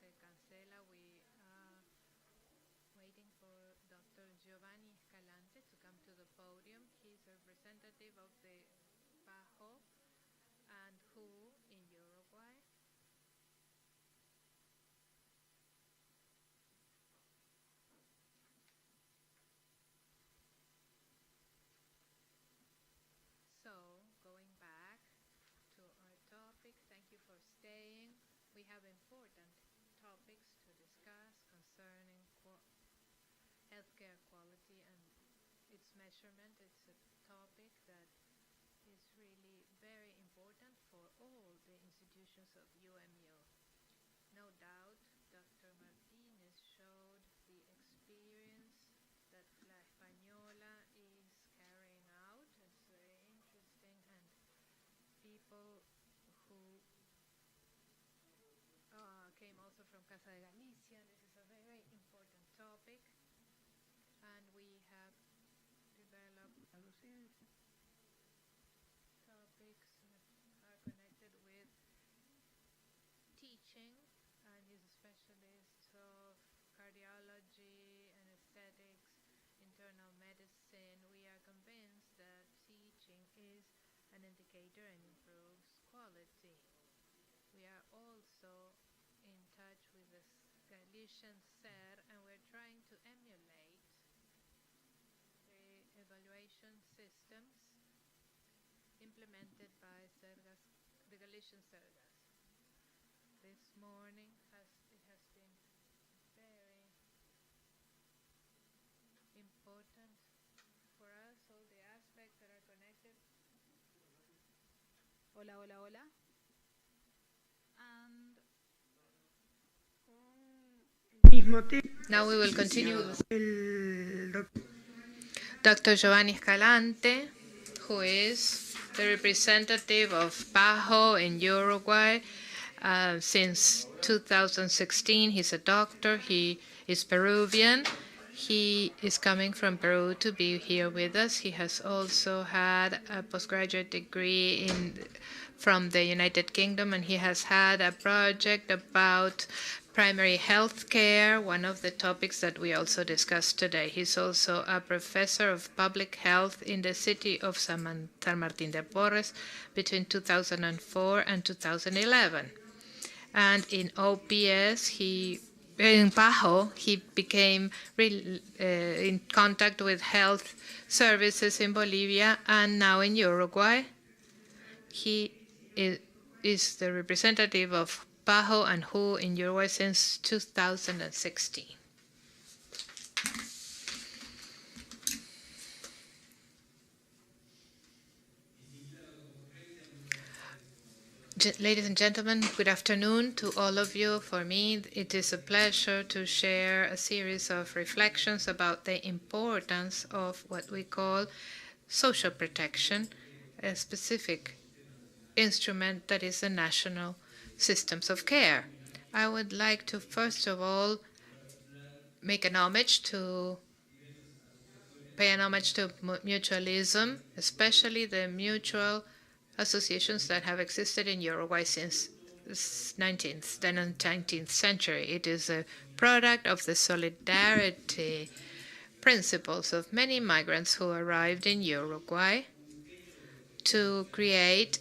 se cancela, we are waiting for Dr. Giovanni Escalante to come to the podium. He's a representative of the PAHO and WHO in Uruguay. So, going back to our topic, thank you for staying. We have important topics to discuss concerning healthcare quality and its measurement. It's a topic that is really very important for all the institutions of UMU. No doubt, Dr. Martinez showed the experience that La Española is carrying out. It's very interesting, and people who came also from Casa de Galicia. This is a very important topic, and we have developed topics that are connected with teaching, and he's a specialist of cardiology, anesthetics, internal medicine. We are convinced that teaching is an indicator and improves quality. We are also in touch with the Galician SER, and we're trying to emulate the evaluation systems implemented by the Galician Sergas. This morning it has been very important for us, all the aspects that are connected. Hola, hola, hola. And now we will continue with Dr. Giovanni Escalante, who is the representative of PAHO in Uruguay since 2016. He's a doctor. He is Peruvian. He is coming from Peru to be here with us. He has also had a postgraduate degree from the United Kingdom, and he has had a project about primary health care, one of the topics that we also discussed today. He's also a professor of public health in the city of San Martín de Porres between 2004 and 2011. And in OPS, in PAHO, he became in contact with health services in Bolivia, and now in Uruguay. He is the representative of PAHO and WHO in Uruguay since 2016. Ladies and gentlemen, good afternoon to all of you. For me, it is a pleasure to share a series of reflections about the importance of what we call social protection, a specific instrument that is the national systems of care. I would like to first of all pay an homage to mutualism, especially the mutual associations that have existed in Uruguay since the 19th century. It is a product of the solidarity principles of many migrants who arrived in Uruguay to create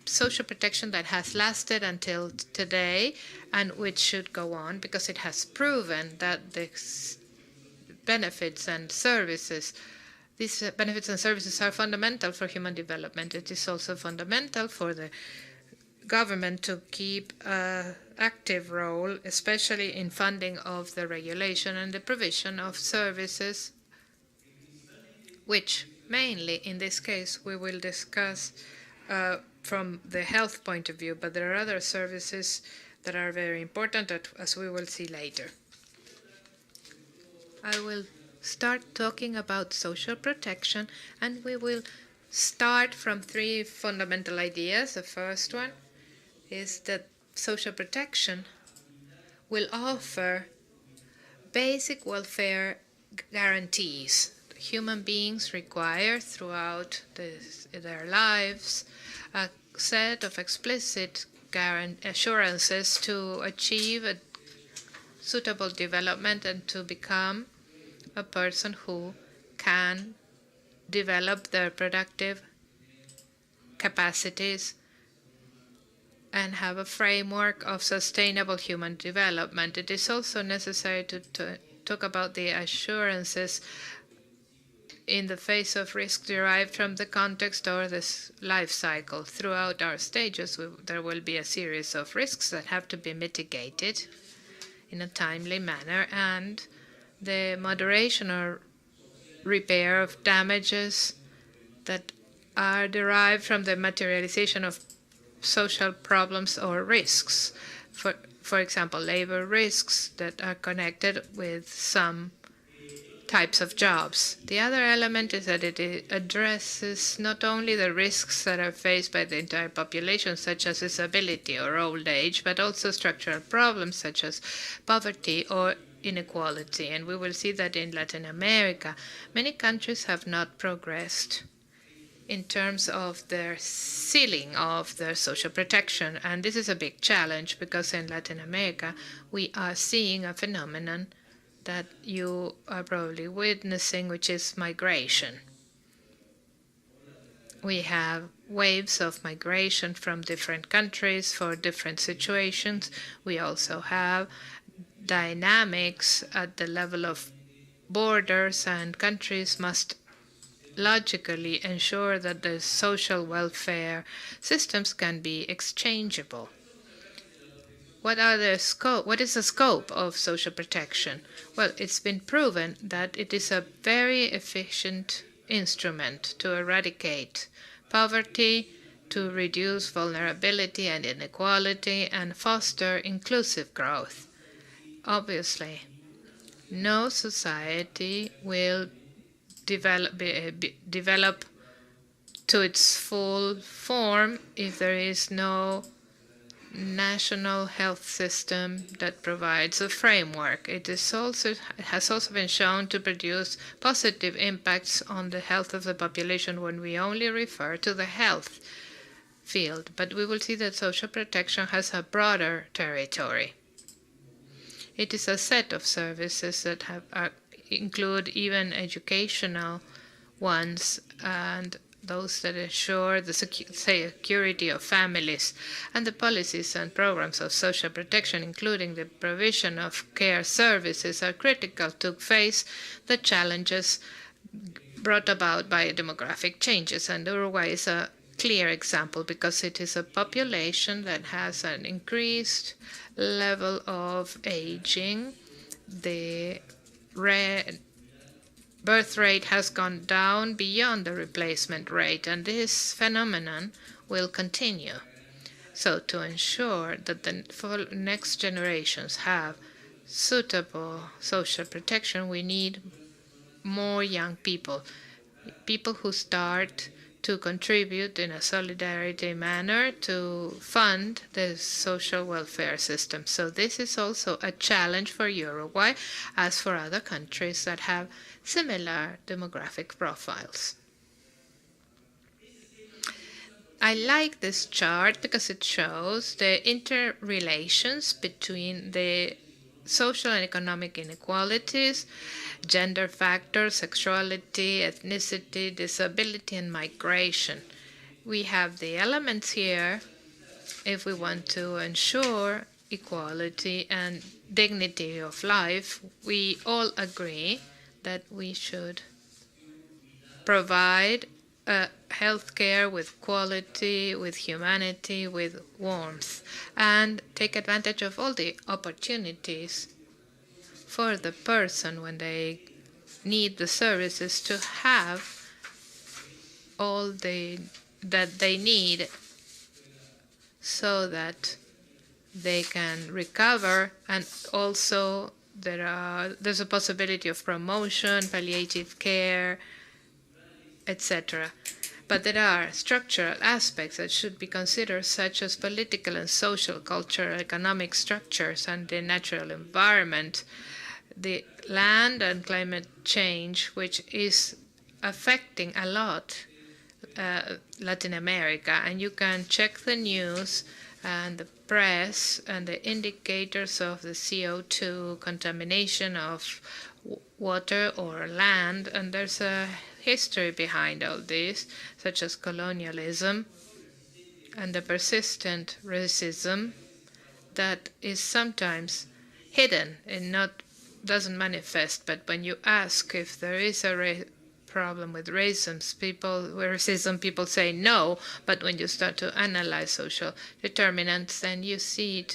social protection that has lasted until today and which should go on because it has proven that the benefits and services, these benefits and services are fundamental for human development. It is also fundamental for the government to keep an active role, especially in funding of the regulation and the provision of services, which mainly in this case we will discuss from the health point of view, but there are other services that are very important, as we will see later. I will start talking about social protection, and we will start from three fundamental ideas. The first one is that social protection will offer basic welfare guarantees. Human beings require throughout their lives a set of explicit assurances to achieve a suitable development and to become a person who can develop their productive capacities and have a framework of sustainable human development. It is also necessary to talk about the assurances in the face of risk derived from the context or this life cycle. Throughout our stages, there will be a series of risks that have to be mitigated in a timely manner, and the moderation or repair of damages that are derived from the materialization of social problems or risks. For example, labor risks that are connected with some types of jobs. The other element is that it addresses not only the risks that are faced by the entire population, such as disability or old age, but also structural problems such as poverty or inequality. And we will see that in Latin America, many countries have not progressed in terms of their ceiling of their social protection. And this is a big challenge because in Latin America, we are seeing a phenomenon that you are probably witnessing, which is migration. We have waves of migration from different countries for different situations. We also have dynamics at the level of borders, and countries must logically ensure that the social welfare systems can be exchangeable. What is the scope of social protection? Well, it's been proven that it is a very efficient instrument to eradicate poverty, to reduce vulnerability and inequality, and foster inclusive growth. Obviously, no society will develop to its full form if there is no national health system that provides a framework. It has also been shown to produce positive impacts on the health of the population when we only refer to the health field. But we will see that social protection has a broader territory. It is a set of services that include even educational ones and those that ensure the security of families, and the policies and programs of social protection, including the provision of care services, are critical to face the challenges brought about by demographic changes. And Uruguay is a clear example because it is a population that has an increased level of aging. The birth rate has gone down beyond the replacement rate, and this phenomenon will continue. So to ensure that the next generations have suitable social protection, we need more young people, people who start to contribute in a solidarity manner to fund the social welfare system. So this is also a challenge for Uruguay, as for other countries that have similar demographic profiles. I like this chart because it shows the interrelations between the social and economic inequalities, gender factors, sexuality, ethnicity, disability, and migration. We have the elements here if we want to ensure equality and dignity of life. We all agree that we should provide health care with quality, with humanity, with warmth, and take advantage of all the opportunities for the person when they need the services to have all that they need so that they can recover. And also there's a possibility of promotion, palliative care, etc. But there are structural aspects that should be considered, such as political and social, cultural, economic structures, and the natural environment, the land and climate change, which is affecting a lot Latin America. And you can check the news and the press and the indicators of the CO2 contamination of water or land. And there's a history behind all this, such as colonialism and the persistent racism that is sometimes hidden and doesn't manifest. But when you ask if there is a problem with racism, people say no. But when you start to analyze social determinants, then you see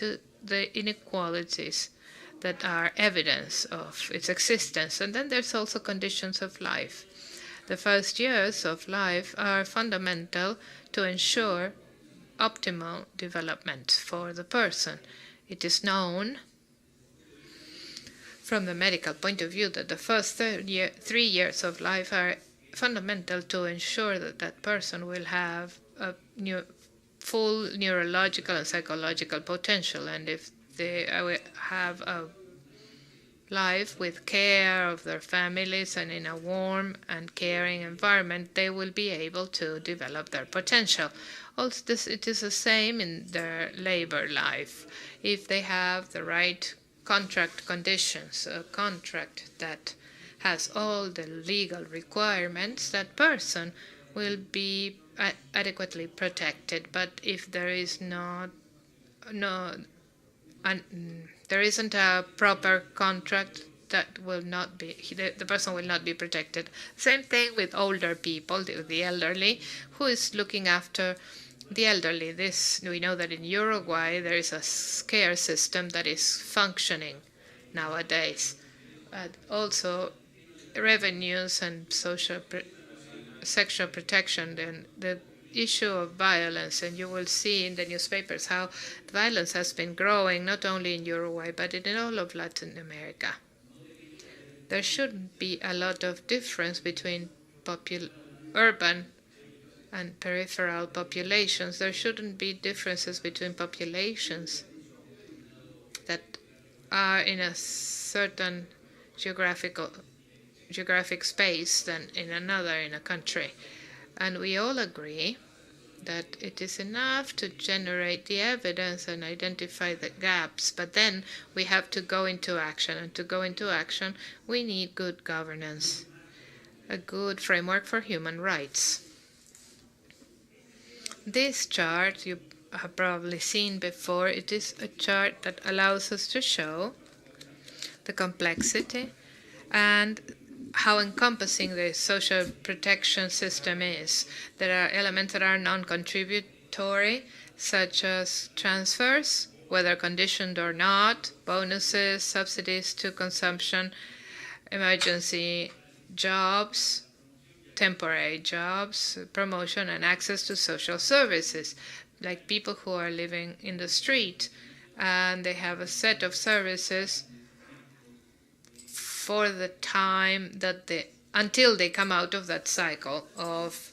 the inequalities that are evidence of its existence. And then there's also conditions of life. The first years of life are fundamental to ensure optimal development for the person. It is known from the medical point of view that the first 3 years of life are fundamental to ensure that that person will have a full neurological and psychological potential. And if they have a life with care of their families and in a warm and caring environment, they will be able to develop their potential. Also, it is the same in their labor life. If they have the right contract conditions, a contract that has all the legal requirements, that person will be adequately protected. But if there is there isn't a proper contract, that will not be, the person will not be protected. Same thing with older people, the elderly, who is looking after the elderly. We know that in Uruguay there is a care system that is functioning nowadays. Also, revenues and sexual protection, and the issue of violence, and you will see in the newspapers how violence has been growing not only in Uruguay but in all of Latin America. There shouldn't be a lot of difference between urban and peripheral populations. There shouldn't be differences between populations that are in a certain geographic space than in another in a country. And we all agree that it is enough to generate the evidence and identify the gaps, but then we have to go into action. And to go into action, we need good governance, a good framework for human rights. This chart you have probably seen before. It is a chart that allows us to show the complexity and how encompassing the social protection system is. There are elements that are non-contributory, such as transfers, whether conditioned or not, bonuses, subsidies to consumption, emergency jobs, temporary jobs, promotion, and access to social services, like people who are living in the street, and they have a set of services for the time that until they come out of that cycle of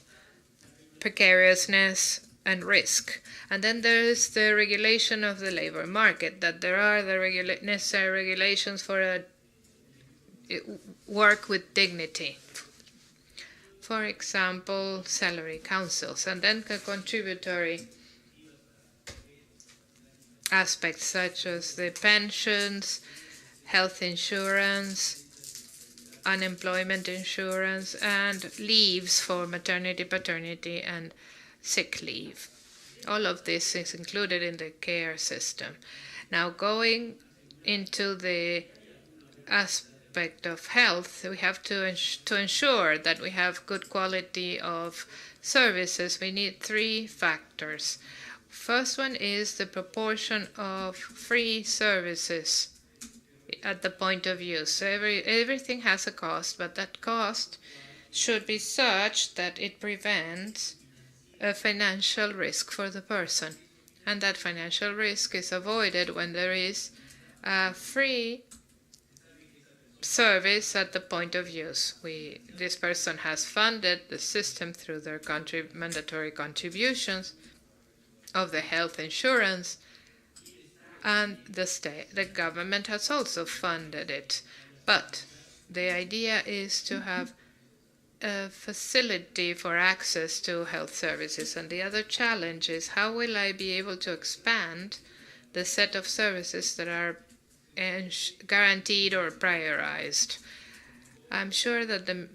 precariousness and risk. And then there is the regulation of the labor market, that there are the necessary regulations for work with dignity. For example, salary councils, and then contributory aspects such as the pensions, health insurance, unemployment insurance, and leaves for maternity, paternity, and sick leave. All of this is included in the care system. Now, going into the aspect of health, we have to ensure that we have good quality of services. We need 3 factors. First one is the proportion of free services at the point of use. So everything has a cost, but that cost should be such that it prevents a financial risk for the person. And that financial risk is avoided when there is a free service at the point of use. This person has funded the system through their mandatory contributions of the health insurance, and the government has also funded it. But the idea is to have facility for access to health services. And the other challenge is, how will I be able to expand the set of services that are guaranteed or prioritized? I'm sure that the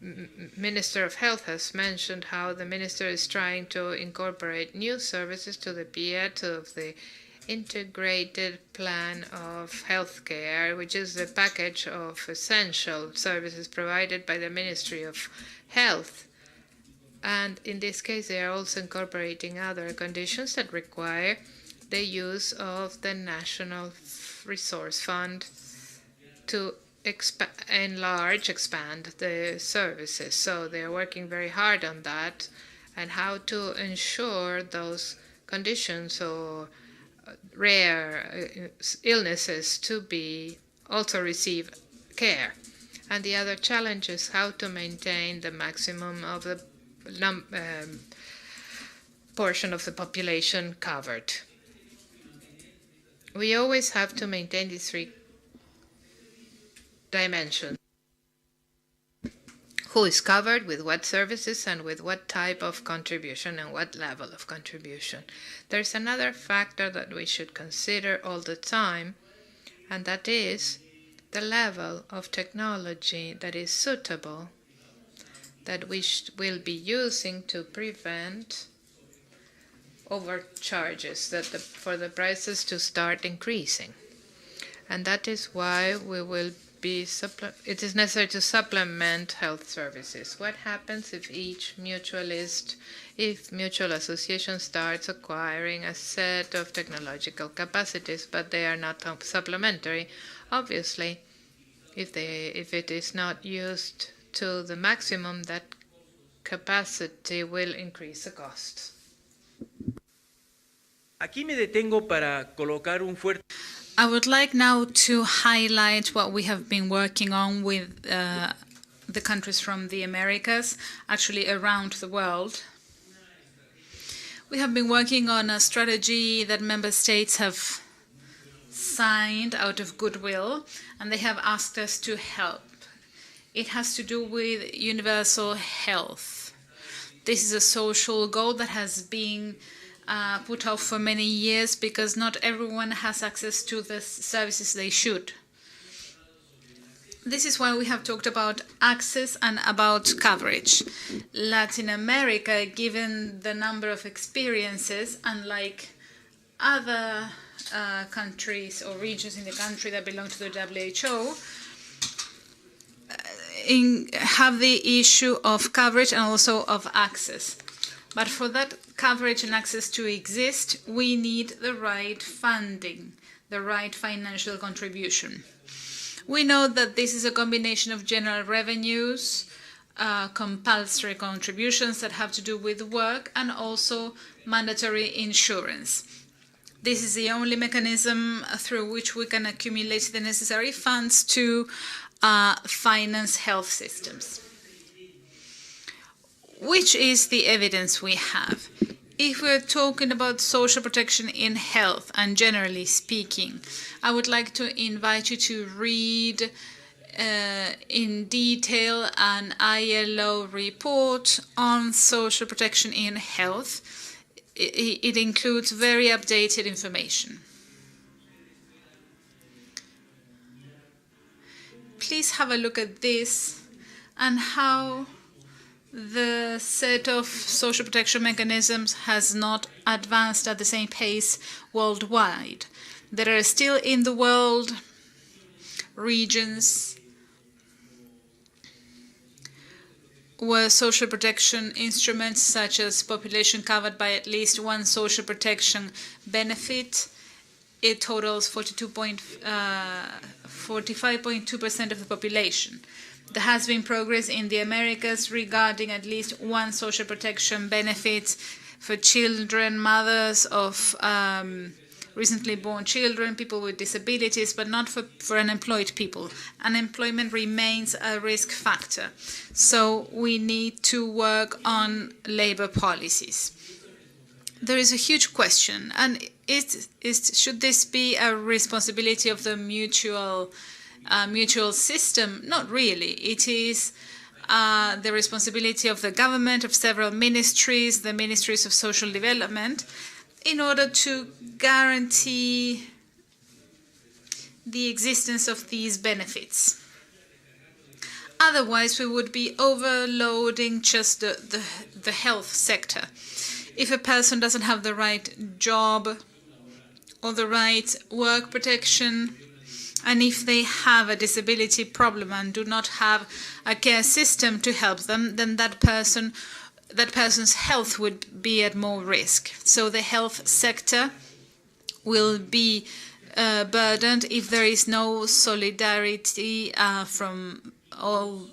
Minister of Health has mentioned how the minister is trying to incorporate new services to the PIAT of the Integrated Plan of Healthcare, which is the package of essential services provided by the Ministry of Health. And in this case, they are also incorporating other conditions that require the use of the National Resource Fund to expand the services. So they are working very hard on that and how to ensure those conditions or rare illnesses to be also receive care. And the other challenge is how to maintain the maximum of the portion of the population covered. We always have to maintain these three dimensions. Who is covered with what services and with what type of contribution and what level of contribution. There's another factor that we should consider all the time, and that is the level of technology that is suitable, that we will be using to prevent overcharges, for the prices to start increasing. And that is why we will it is necessary to supplement health services. What happens if mutual association starts acquiring a set of technological capacities, but they are not supplementary? Obviously, if it is not used to the maximum, that capacity will increase the costs. Aquí me detengo para colocar un fuerte. I would like now to highlight what we have been working on with the countries from the Americas, actually around the world. We have been working on a strategy that member states have signed out of goodwill, and they have asked us to help. It has to do with universal health. This is a social goal that has been put off for many years because not everyone has access to the services they should. This is why we have talked about access and about coverage. Latin America, given the number of experiences, unlike other countries or regions in the country that belong to the WHO, have the issue of coverage and also of access. But for that coverage and access to exist, we need the right funding, the right financial contribution. We know that this is a combination of general revenues, compulsory contributions that have to do with work, and also mandatory insurance. This is the only mechanism through which we can accumulate the necessary funds to finance health systems. Which is the evidence we have? If we're talking about social protection in health, and generally speaking, I would like to invite you to read in detail an ILO report on social protection in health. It includes very updated information. Please have a look at this and how the set of social protection mechanisms has not advanced at the same pace worldwide. There are still in the world regions where social protection instruments such as population covered by at least one social protection benefit, it totals 45.2% of the population. There has been progress in the Americas regarding at least one social protection benefit for children, mothers of recently born children, people with disabilities, but not for unemployed people. Unemployment remains a risk factor. So we need to work on labor policies. There is a huge question, and should this be a responsibility of the mutual system? Not really. It is the responsibility of the government, of several ministries, the ministries of social development, in order to guarantee the existence of these benefits. Otherwise, we would be overloading just the health sector. If a person doesn't have the right job or the right work protection, and if they have a disability problem and do not have a care system to help them, then that person's health would be at more risk. So the health sector will be burdened if there is no solidarity from all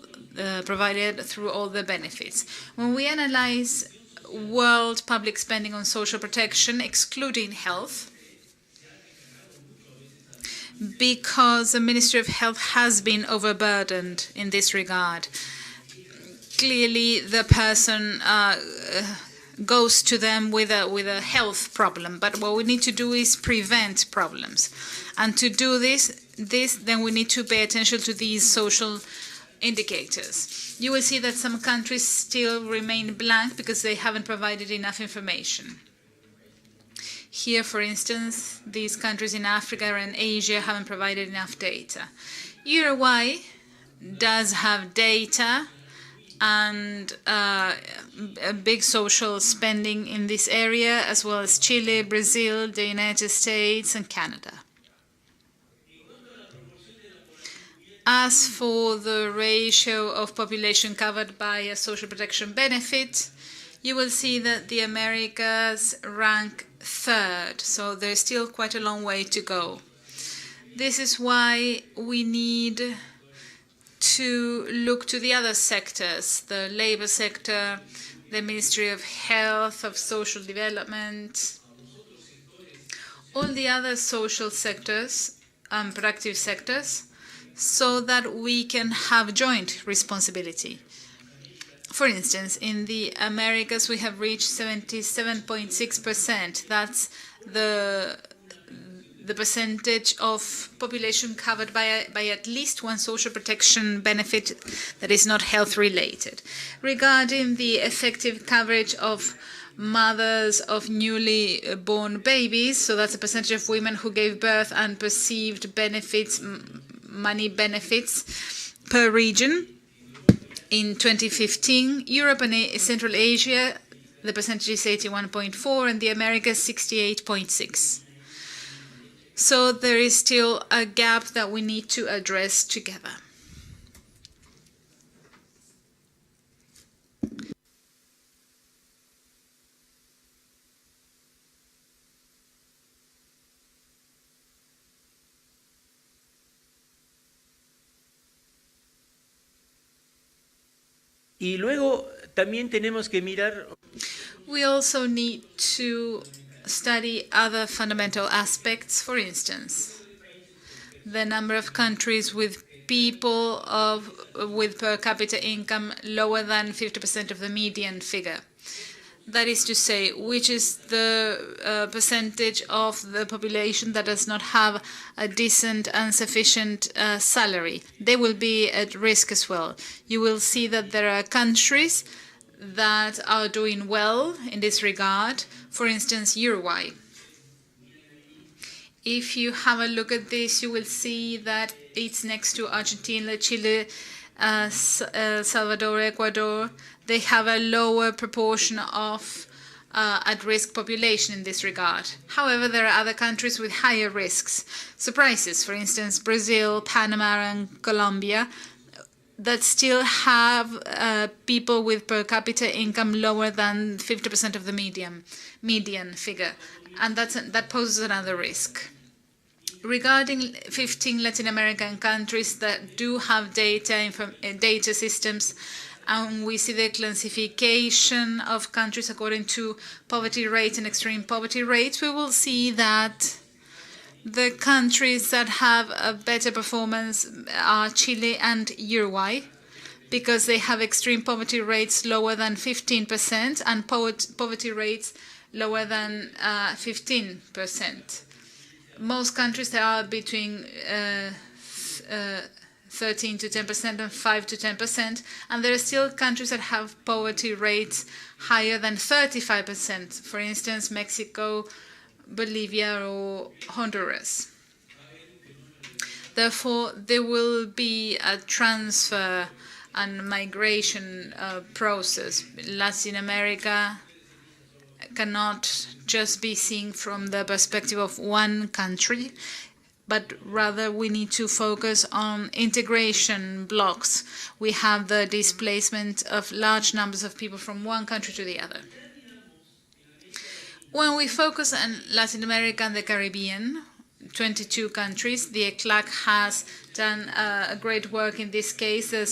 provided through all the benefits. When we analyze world public spending on social protection, excluding health, because the Ministry of Health has been overburdened in this regard. Clearly, the person goes to them with a health problem, but what we need to do is prevent problems. And to do this, then we need to pay attention to these social indicators. You will see that some countries still remain blank because they haven't provided enough information. Here, for instance, these countries in Africa and Asia haven't provided enough data. Uruguay does have data and a big social spending in this area, as well as Chile, Brazil, the United States, and Canada. As for the ratio of population covered by a social protection benefit, you will see that the Americas rank third, so there's still quite a long way to go. This is why we need to look to the other sectors, the labor sector, the Ministry of Health, of Social Development, all the other social sectors, productive sectors, so that we can have joint responsibility. For instance, in the Americas, we have reached 77.6%. That's the percentage of population covered by at least one social protection benefit that is not health related. Regarding the effective coverage of mothers of newly born babies, so that's a percentage of women who gave birth and perceived benefits, money benefits per region. In 2015, Europe and Central Asia, the percentage is 81.4, and the Americas 68.6. So there is still a gap that we need to address together. Y luego también tenemos que mirar. We also need to study other fundamental aspects. For instance, the number of countries with people with per capita income lower than 50% of the median figure. That is to say, which is the percentage of the population that does not have a decent and sufficient salary. They will be at risk as well. You will see that there are countries that are doing well in this regard. For instance, Uruguay. If you have a look at this, you will see that it's next to Argentina, Chile, Salvador, Ecuador. They have a lower proportion of at-risk population in this regard. However, there are other countries with higher risks. Surprises, for instance, Brazil, Panama, and Colombia, that still have people with per capita income lower than 50% of the median figure, and that poses another risk. Regarding 15 Latin American countries that do have data systems, and we see the classification of countries according to poverty rate and extreme poverty rates, we will see that the countries that have a better performance are Chile and Uruguay, because they have extreme poverty rates lower than 15% and poverty rates lower than 15%. Most countries that are between 13 to 10% and 5 to 10%, and there are still countries that have poverty rates higher than 35%, for instance, Mexico, Bolivia, or Honduras. Therefore, there will be a transfer and migration process. Latin America cannot just be seen from the perspective of one country, but rather we need to focus on integration blocks. We have the displacement of large numbers of people from one country to the other. When we focus on Latin America and the Caribbean, 22 countries, the ECLAC has done a great work in this case. The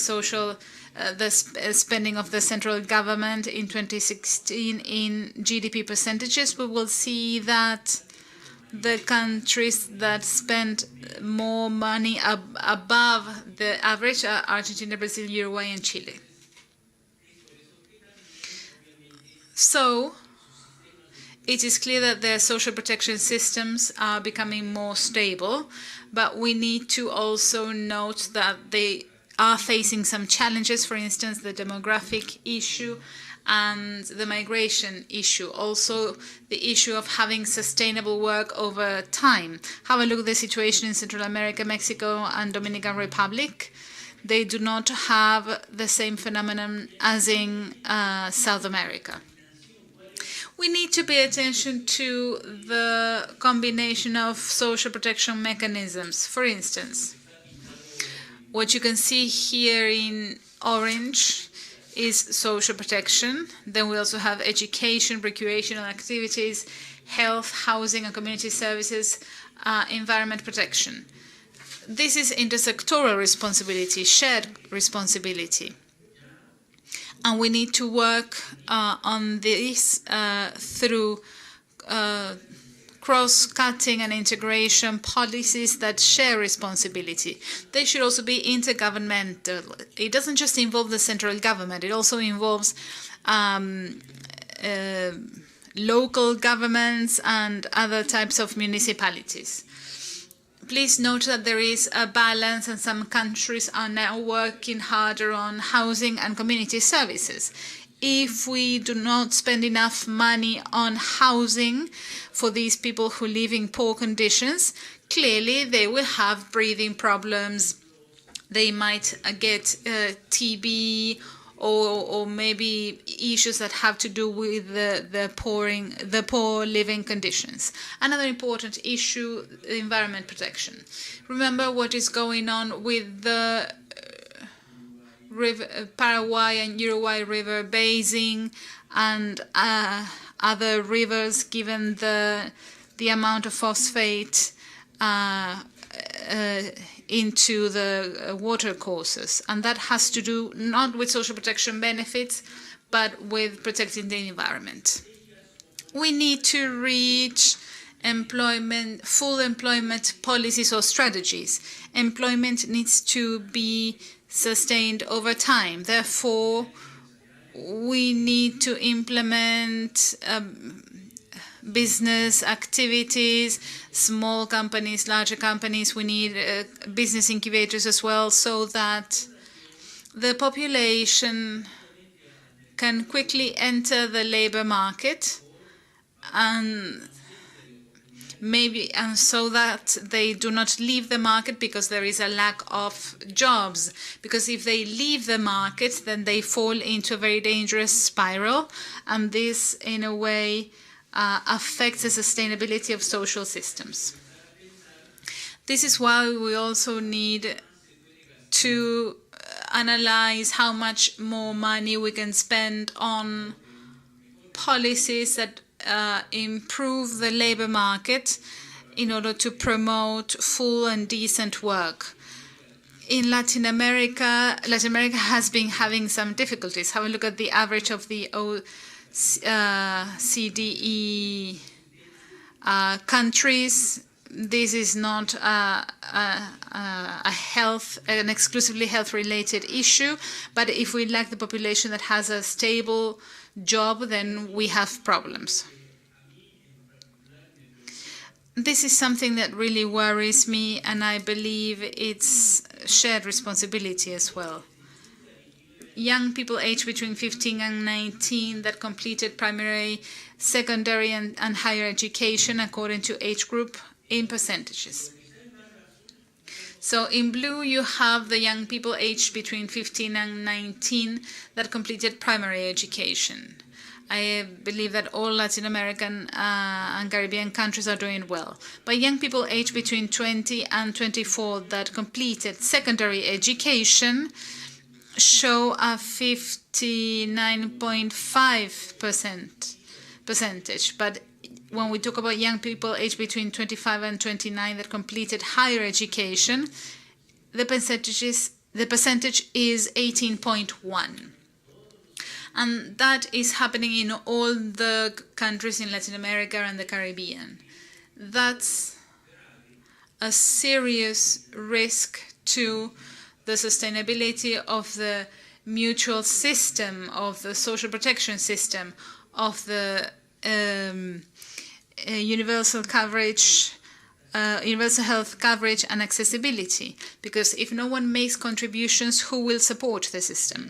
spending of the central government in 2016 in GDP percentages, we will see that the countries that spend more money above the average are Argentina, Brazil, Uruguay, and Chile. So, it is clear that their social protection systems are becoming more stable, but we need to also note that they are facing some challenges, for instance, the demographic issue and the migration issue. Also, the issue of having sustainable work over time. Have a look at the situation in Central America, Mexico, and Dominican Republic. They do not have the same phenomenon as in South America. We need to pay attention to the combination of social protection mechanisms. For instance, what you can see here in orange is social protection. Then we also have education, recreational activities, health, housing and community services, environment protection. This is intersectoral responsibility, shared responsibility. And we need to work on this through cross-cutting and integration policies that share responsibility. They should also be intergovernmental. It doesn't just involve the central government, it also involves local governments and other types of municipalities. Please note that there is a balance, and some countries are now working harder on housing and community services. If we do not spend enough money on housing for these people who live in poor conditions, clearly they will have breathing problems. They might get TB or maybe issues that have to do with the poor living conditions. Another important issue, environment protection. Remember what is going on with the Paraguay and Uruguay river basin and other rivers, given the amount of phosphate into the water courses. And that has to do not with social protection benefits, but with protecting the environment. We need to reach full employment policies or strategies. Employment needs to be sustained over time. Therefore, we need to implement business activities, small companies, larger companies. We need business incubators as well, so that the population can quickly enter the labor market and so that they do not leave the market because there is a lack of jobs. Because if they leave the market, then they fall into a very dangerous spiral, and this, in a way, affects the sustainability of social systems. This is why we also need to analyze how much more money we can spend on policies that improve the labor market in order to promote full and decent work. In Latin America has been having some difficulties. Have a look at the average of the CDE countries. This is not an exclusively health-related issue, but if we lack the population that has a stable job, then we have problems. This is something that really worries me, and I believe it's shared responsibility as well. Young people aged between 15 and 19 that completed primary, secondary, and higher education according to age group in percentages. So in blue, you have the young people aged between 15 and 19 that completed primary education. I believe that all Latin American and Caribbean countries are doing well. But young people aged between 20 and 24 that completed secondary education show a 59.5% percentage. But when we talk about young people aged between 25 and 29 that completed higher education, the percentage is 18.1. And that is happening in all the countries in Latin America and the Caribbean. That's a serious risk to the sustainability of the mutual system, of the social protection system, of the universal coverage, universal health coverage and accessibility. Because if no one makes contributions, who will support the system?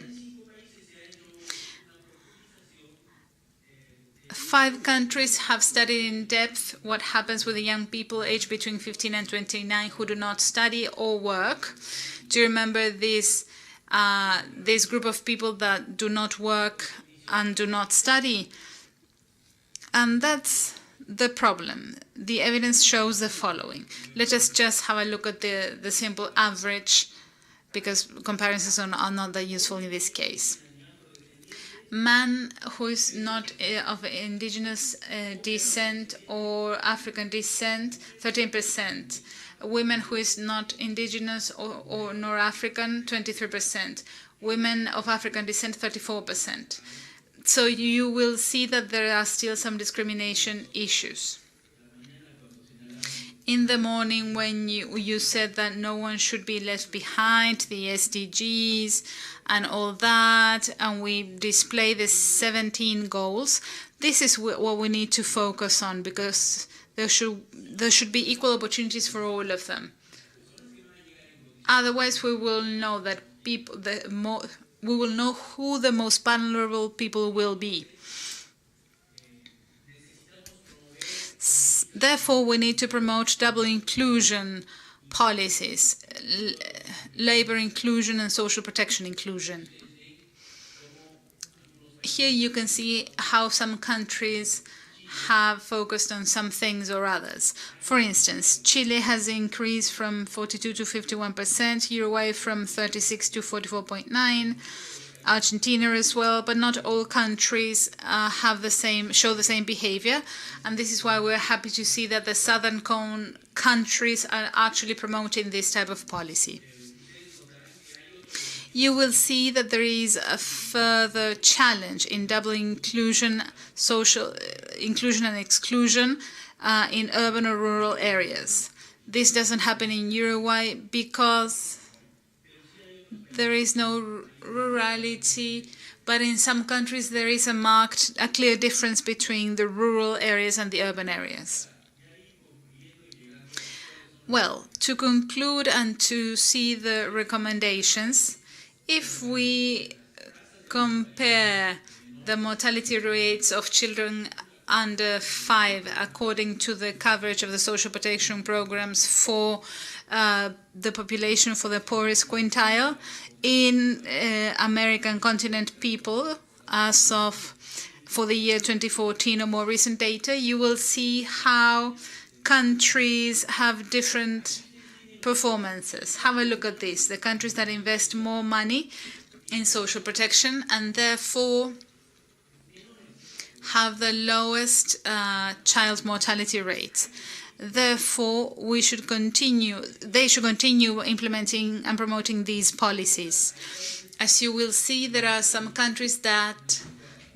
5 countries have studied in depth what happens with the young people aged between 15 and 29 who do not study or work. Do you remember this group of people that do not work and do not study? And that's the problem. The evidence shows the following. Let us just have a look at the simple average, because comparisons are not that useful in this case. Man who is not of indigenous descent or African descent, 13%. Women who is not indigenous or nor African, 23%. Women of African descent, 34%. So you will see that there are still some discrimination issues. In the morning when you said that no one should be left behind, the SDGs and all that, and we display the 17 goals, this is what we need to focus on, because there should be equal opportunities for all of them. Otherwise, we will know that we will know who the most vulnerable people will be. Therefore, we need to promote double inclusion policies, labor inclusion and social protection inclusion. Here you can see how some countries have focused on some things or others. For instance, Chile has increased from 42 to 51%, Uruguay from 36 to 44.9%, Argentina as well, but not all countries show the same behavior, and this is why we're happy to see that the Southern Cone countries are actually promoting this type of policy. You will see that there is a further challenge in double inclusion, social inclusion and exclusion in urban or rural areas. This doesn't happen in Uruguay because there is no rurality, but in some countries there is a clear difference between the rural areas and the urban areas. Well, to conclude and to see the recommendations, if we compare the mortality rates of children under 5 according to the coverage of the social protection programs for the population for the poorest quintile in American continent people as of for the year 2014 or more recent data, you will see how countries have different performances. Have a look at this. The countries that invest more money in social protection and therefore have the lowest child mortality rates. Therefore, they should continue implementing and promoting these policies. As you will see, there are some countries that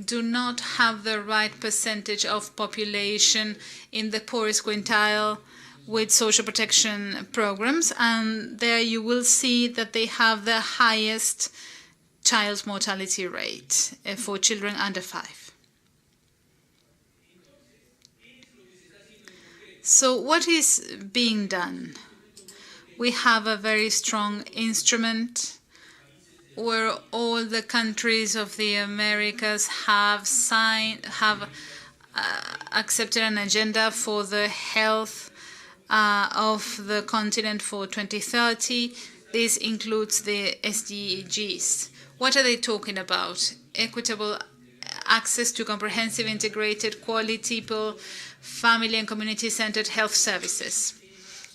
do not have the right percentage of population in the poorest quintile with social protection programs, and there you will see that they have the highest child mortality rate for children under 5. So what is being done? we have a very strong instrument where all the countries of the Americas have accepted an agenda for the health of the continent for 2030. This includes the SDGs. What are they talking about? Equitable access to comprehensive, integrated, quality, family and community-centered health services.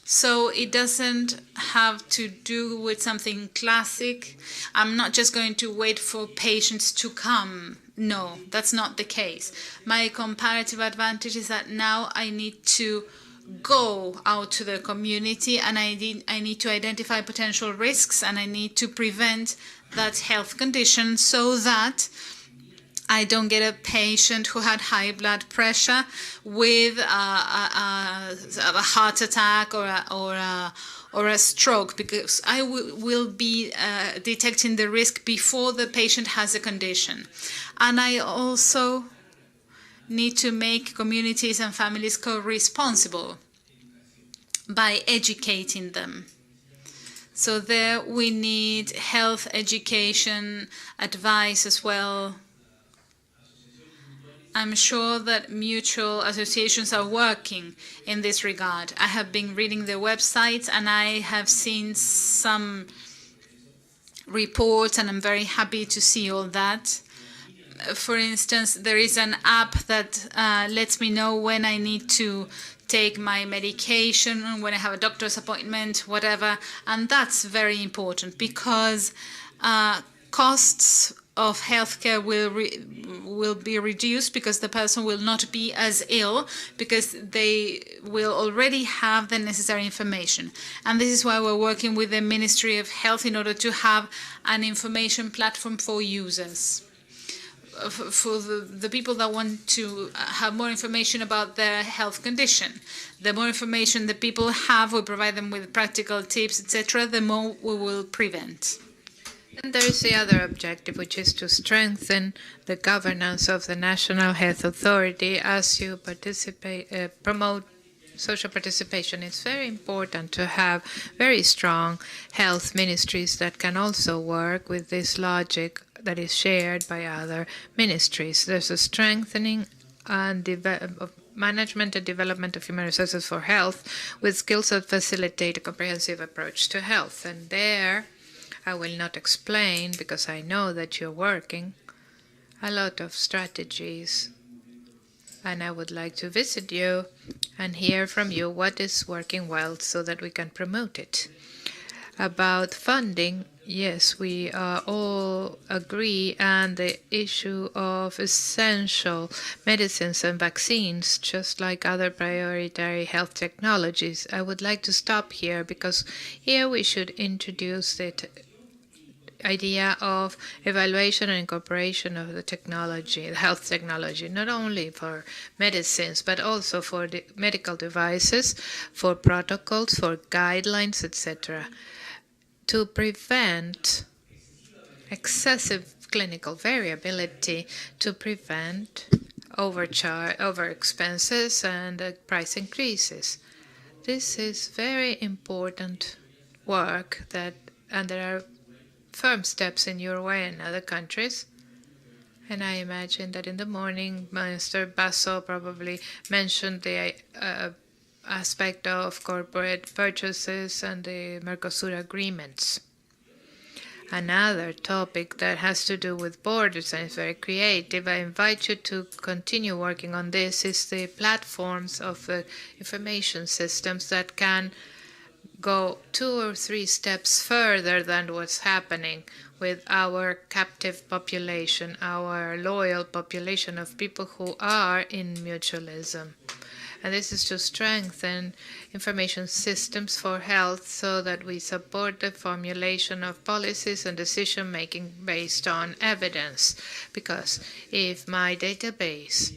So it doesn't have to do with something classic. I'm not just going to wait for patients to come. No, that's not the case. My comparative advantage is that now I need to go out to the community and I need to identify potential risks and I need to prevent that health condition so that I don't get a patient who had high blood pressure with a heart attack or a stroke, because I will be detecting the risk before the patient has a condition. And I also need to make communities and families co-responsible by educating them. So there we need health education, advice as well. I'm sure that mutual associations are working in this regard. I have been reading their websites and I have seen some reports and I'm very happy to see all that. For instance, there is an app that lets me know when I need to take my medication, when I have a doctor's appointment, whatever. And that's very important because costs of healthcare will be reduced because the person will not be as ill because they will already have the necessary information. And this is why we're working with the Ministry of Health in order to have an information platform for users. For the people that want to have more information about their health condition. The more information the people have, we provide them with practical tips, etc., the more we will prevent. And there is the other objective, which is to strengthen the governance of the National Health Authority as you promote social participation. It's very important to have very strong health ministries that can also work with this logic that is shared by other ministries. There's a strengthening and of management and development of human resources for health with skills that facilitate a comprehensive approach to health. And there, I will not explain because I know that you're working a lot of strategies and I would like to visit you and hear from you what is working well so that we can promote it. About funding, yes, we all agree, and the issue of essential medicines and vaccines, just like other priority health technologies. I would like to stop here because here we should introduce the idea of evaluation and incorporation of the technology, the health technology, not only for medicines, but also for the medical devices, for protocols, for guidelines, etc., to prevent excessive clinical variability, to prevent over expenses and price increases. This is very important work and there are firm steps in your way and other countries. And I imagine that in the morning, Minister Basso probably mentioned the aspect of corporate purchases and the Mercosur agreements. Another topic that has to do with borders and is very creative, I invite you to continue working on this, is the platforms of information systems that can go 2 or 3 steps further than what's happening with our captive population, our loyal population of people who are in mutualism. And this is to strengthen information systems for health so that we support the formulation of policies and decision-making based on evidence. Because if my database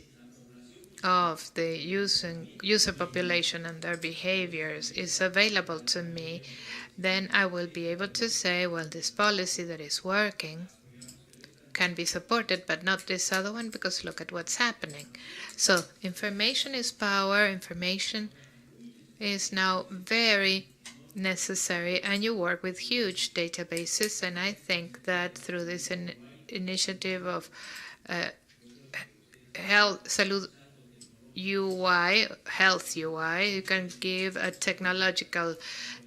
of the user population and their behaviors is available to me, then I will be able to say, well, this policy that is working can be supported, but not this other one, because look at what's happening. So information is power. Information is now very necessary, and you work with huge databases. And I think that through this initiative of Salud UI, Health UI, you can give a technological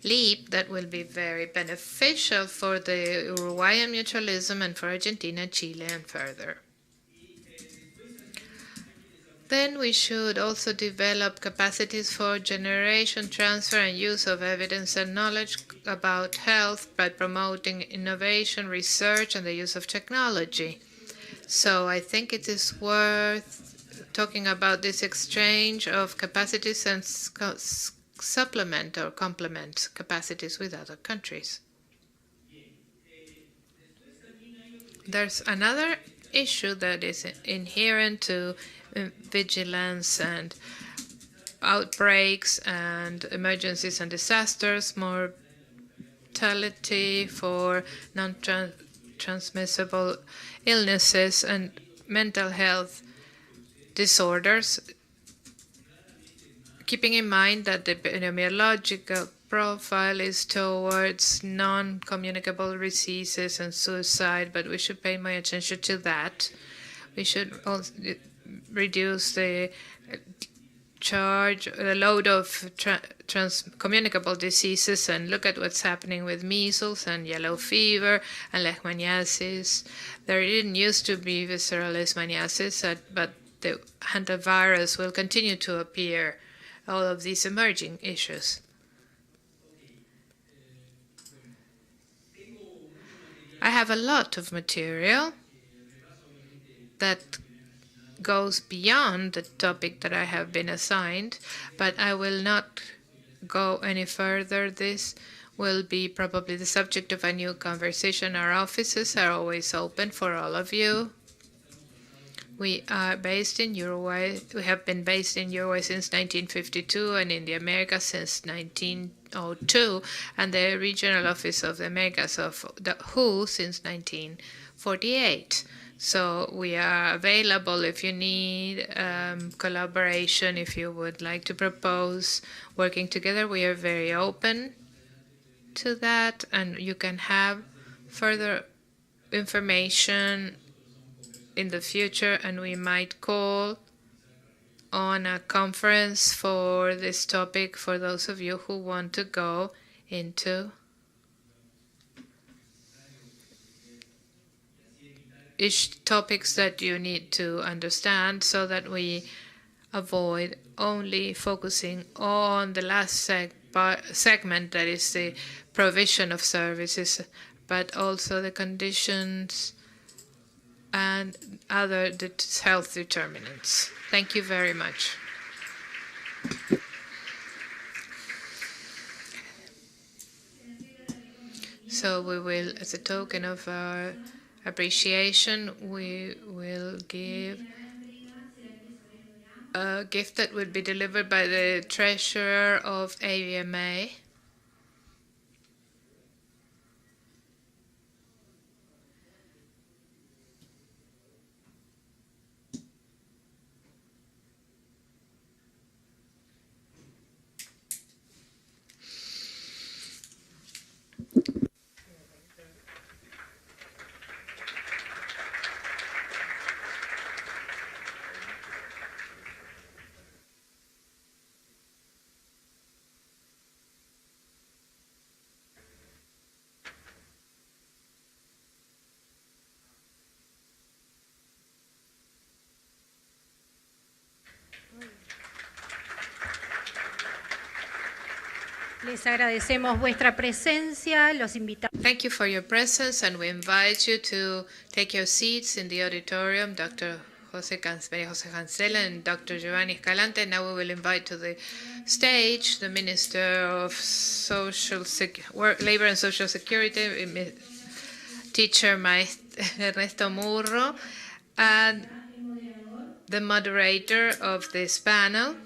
leap that will be very beneficial for the Uruguayan mutualism and for Argentina, Chile, and further. Then we should also develop capacities for generation, transfer, and use of evidence and knowledge about health by promoting innovation, research, and the use of technology. So I think it is worth talking about this exchange of capacities and supplement or complement capacities with other countries. There's another issue that is inherent to vigilance and outbreaks and emergencies and disasters, mortality for non-transmissible illnesses and mental health disorders, keeping in mind that the epidemiological profile is towards non-communicable diseases and suicide, but we should pay more attention to that. We should also reduce the load of communicable diseases and look at what's happening with measles and yellow fever and leishmaniasis. There didn't used to be visceral leishmaniasis, but the hantavirus will continue to appear, all of these emerging issues. I have a lot of material that goes beyond the topic that I have been assigned, but I will not go any further. This will be probably the subject of a new conversation. Our offices are always open for all of you. We are based in Uruguay. We have been based in Uruguay since 1952 and in the Americas since 1902, and the regional office of the Americas of the WHO since 1948. So we are available if you need collaboration, if you would like to propose working together. We are very open to that, and you can have further information in the future, and we might call on a conference for this topic for those of you who want to go into topics that you need to understand, so that we avoid only focusing on the last segment, that is the provision of services, but also the conditions and other health determinants. Thank you very much. So we will, as a token of our appreciation, we will give a gift that will be delivered by the treasurer of AVMA. Les agradecemos vuestra presencia, los invitamos. Thank you for your presence, and we invite you to take your seats in the auditorium, Dr. Jose Cancela and Dr. Giovanni Escalante. Now we will invite to the stage the Minister of Labor and Social Security, Teacher Ernesto Murro, and the moderator of this panel,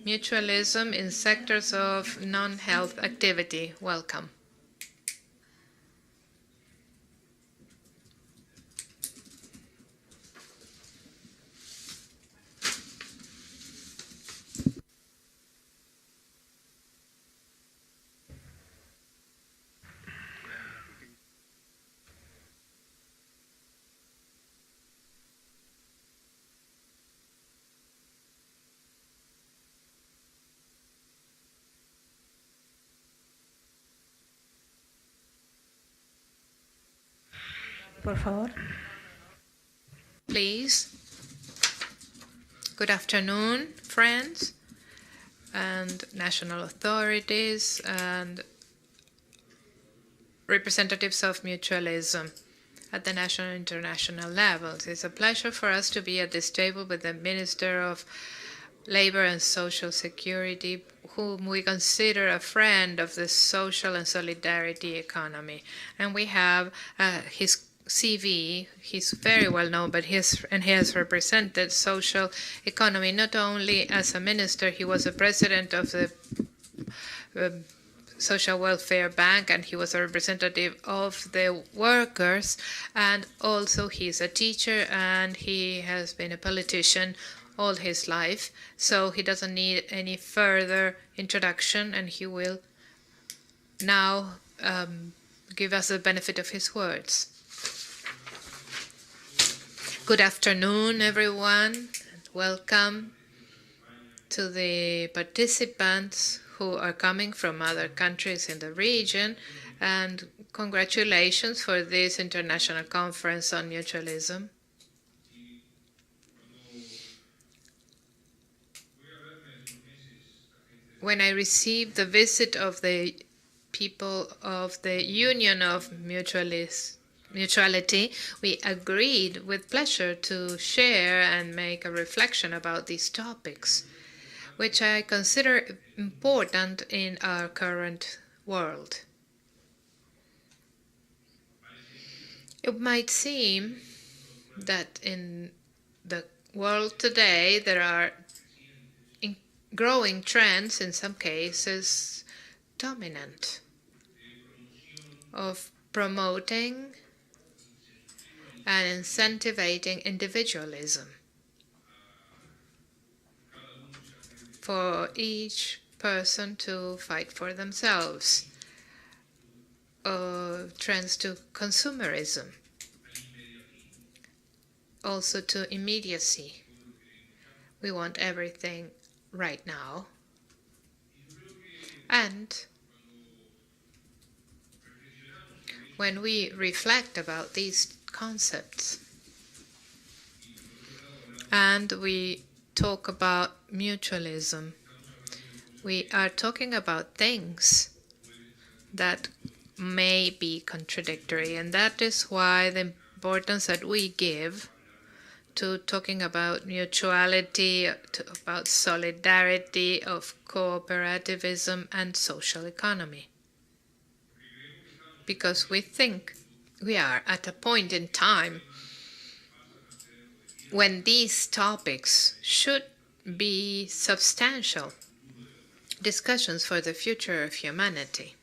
Mutualism in Sectors of Non-Health Activity. Welcome. por favor. Please. Good afternoon, friends and national authorities and representatives of mutualism at the national and international levels. It's a pleasure for us to be at this table with the Minister of Labor and Social Security, whom we consider a friend of the social and solidarity economy. And we have his CV. He's very well known, but he has represented social economy not only as a minister. He was a president of the Social Welfare Bank, and he was a representative of the workers, and also he's a teacher, and he has been a politician all his life, so he doesn't need any further introduction, and he will now give us the benefit of his words. Good afternoon, everyone, and welcome to the participants who are coming from other countries in the region, and congratulations for this international conference on mutualism. When I received the visit of the people of the Union of Mutuality, we agreed with pleasure to share and make a reflection about these topics, which I consider important in our current world. It might seem that in the world today there are growing trends, in some cases dominant, of promoting and incentivizing individualism for each person to fight for themselves, trends to consumerism, also to immediacy. We want everything right now. And when we reflect about these concepts and we talk about mutualism, we are talking about things that may be contradictory, and that is why the importance that we give to talking about mutuality, about solidarity, of cooperativism and social economy. Because we think we are at a point in time when these topics should be substantial discussions for the future of humanity.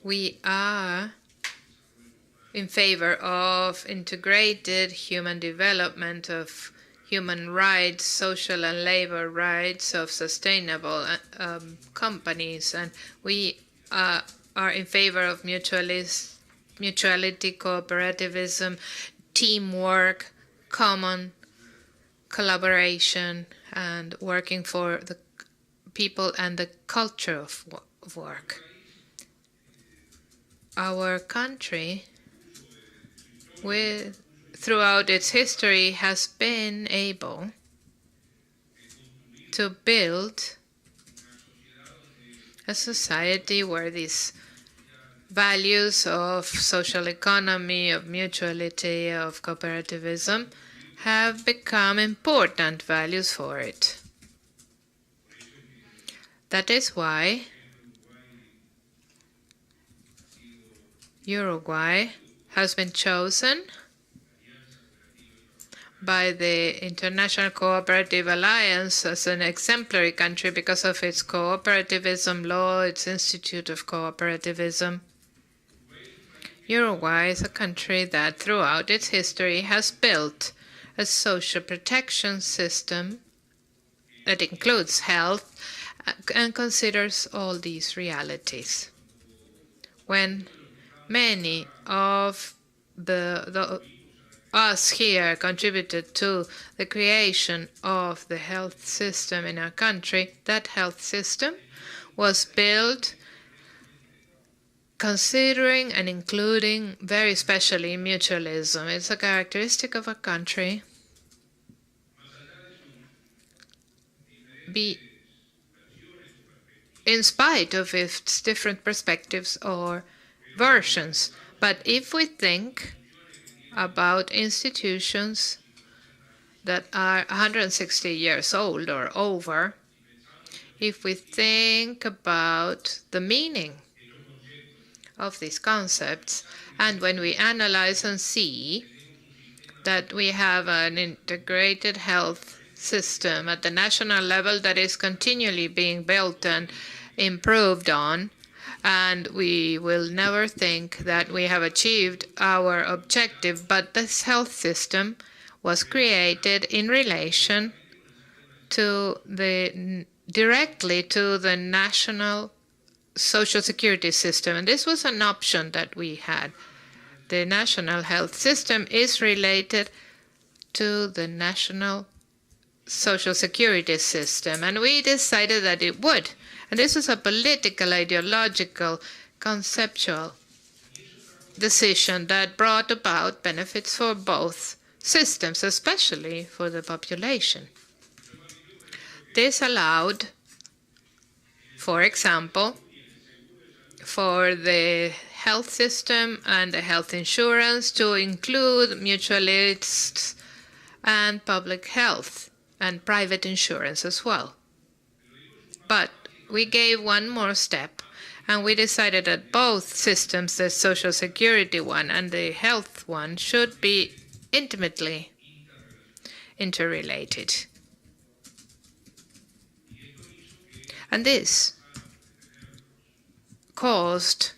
We are in favor of integrated human development, of human rights, social and labor rights, of sustainable companies, and we are in favor of mutuality, cooperativism, teamwork, common collaboration, and working for the people and the culture of work. Our country, throughout its history, has been able to build a society where these values of social economy, of mutuality, of cooperativism have become important values for it. That is why Uruguay has been chosen by the International Cooperative Alliance as an exemplary country because of its cooperativism law, its Institute of Cooperativism. Uruguay is a country that throughout its history has built a social protection system that includes health and considers all these realities. When many of us here contributed to the creation of the health system in our country, that health system was built considering and including very especially mutualism. It's a characteristic of a country. In spite of its different perspectives or versions. But if we think about institutions that are 160 years old or over, if we think about the meaning of these concepts, and when we analyze and see that we have an integrated health system at the national level that is continually being built and improved on, and we will never think that we have achieved our objective, but this health system was created in relation to directly to the national social security system, and this was an option that we had. The national health system is related to the national social security system, and we decided that it would. And this is a political, ideological, conceptual decision that brought about benefits for both systems, especially for the population. This allowed, for example, for the health system and the health insurance to include mutualists and public health and private insurance as well. But we gave one more step, and we decided that both systems, the Social Security one and the health one, should be intimately interrelated. And this caused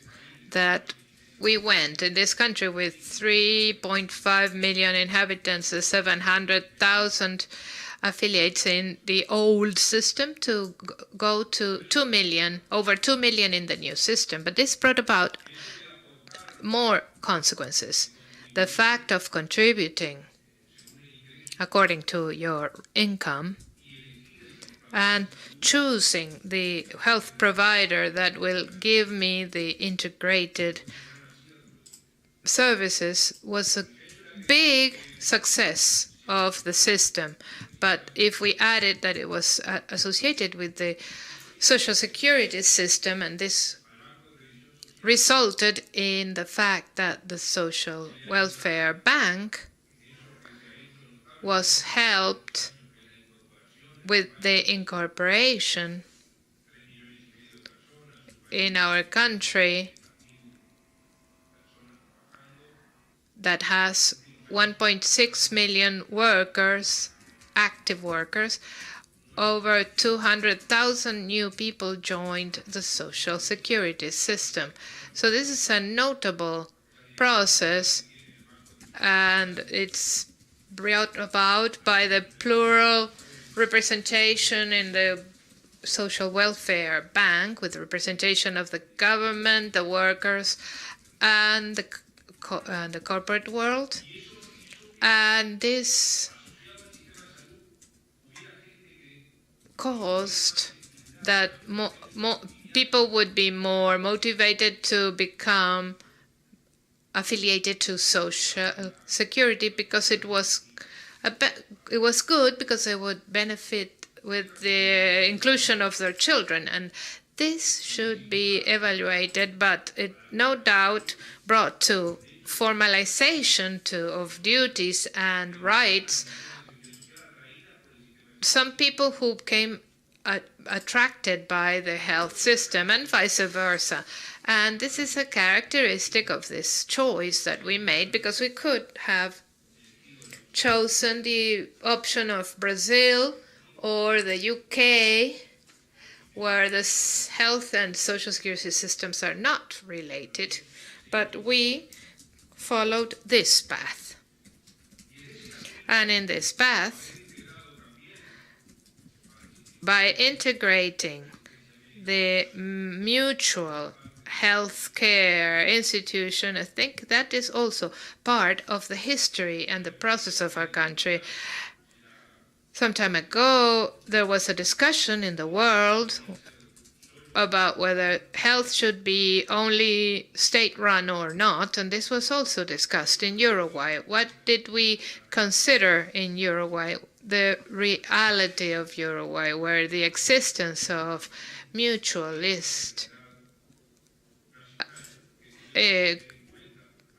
that we went in this country with 3.5 million inhabitants, 700,000 affiliates in the old system, to go to 2 million, over 2 million in the new system. But this brought about more consequences. The fact of contributing according to your income and choosing the health provider that will give me the integrated services was a big success of the system. But if we added that it was associated with the Social Security system, and this resulted in the fact that the Social Welfare Bank was helped with the incorporation in our country that has 1.6 million workers, active workers. Over 200,000 new people joined the Social Security system. So this is a notable process, and it's brought about by the plural representation in the Social Welfare Bank, with representation of the government, the workers, and the corporate world. And this caused that people would be more motivated to become affiliated to Social Security, because it was good, because they would benefit with the inclusion of their children. And this should be evaluated, but it no doubt brought to formalization of duties and rights some people who became attracted by the health system, and vice versa. And this is a characteristic of this choice that we made, because we could have chosen the option of Brazil or the UK, where the health and social security systems are not related, but we followed this path. And in this path, by integrating the mutual health care institution, I think that is also part of the history and the process of our country. Some time ago, there was a discussion in the world about whether health should be only state-run or not, and this was also discussed in Uruguay. What did we consider in Uruguay? The reality of Uruguay, where the existence of mutualist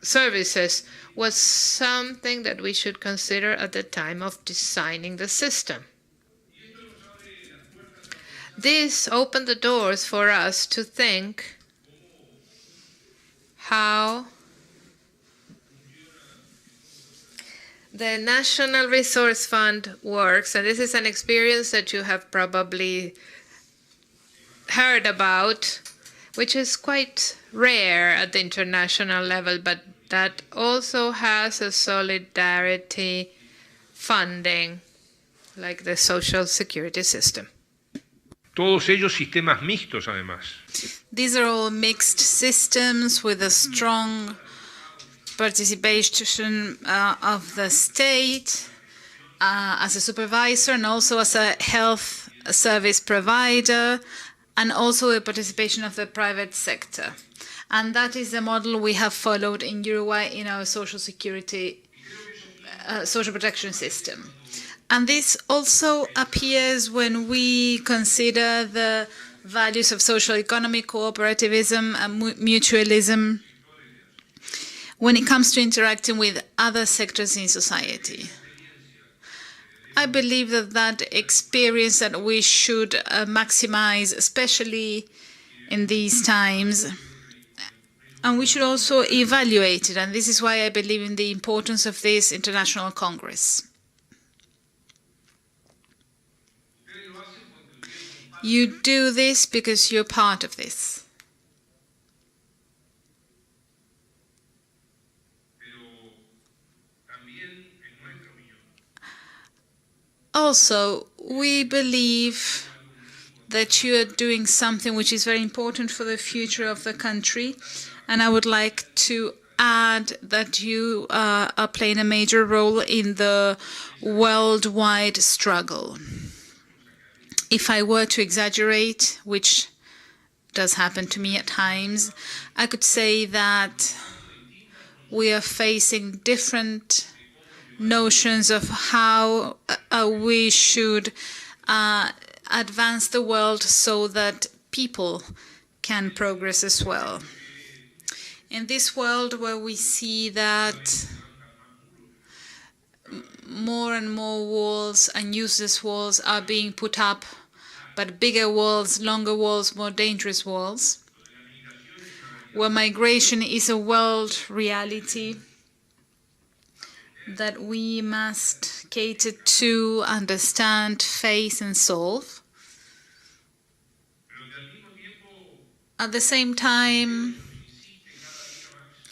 services was something that we should consider at the time of designing the system. This opened the doors for us to think how the National Resource Fund works, and this is an experience that you have probably heard about, which is quite rare at the international level, but that also has a solidarity funding, like the social security system. Todos ellos sistemas mixtos, además. These are all mixed systems with a strong participation of the state as a supervisor and also as a health service provider, and also the participation of the private sector. And that is the model we have followed in Uruguay in our social security, social protection system. And this also appears when we consider the values of social economy, cooperativism, and mutualism when it comes to interacting with other sectors in society. I believe that experience that we should maximize, especially in these times, and we should also evaluate it. And this is why I believe in the importance of this international congress. You do this because you're part of this. Also, we believe that you are doing something which is very important for the future of the country, and I would like to add that you are playing a major role in the worldwide struggle. If I were to exaggerate, which does happen to me at times, I could say that we are facing different notions of how we should advance the world so that people can progress as well. In this world where we see that more and more walls and useless walls are being put up, but bigger walls, longer walls, more dangerous walls, where migration is a world reality that we must cater to, understand, face, and solve. At the same time,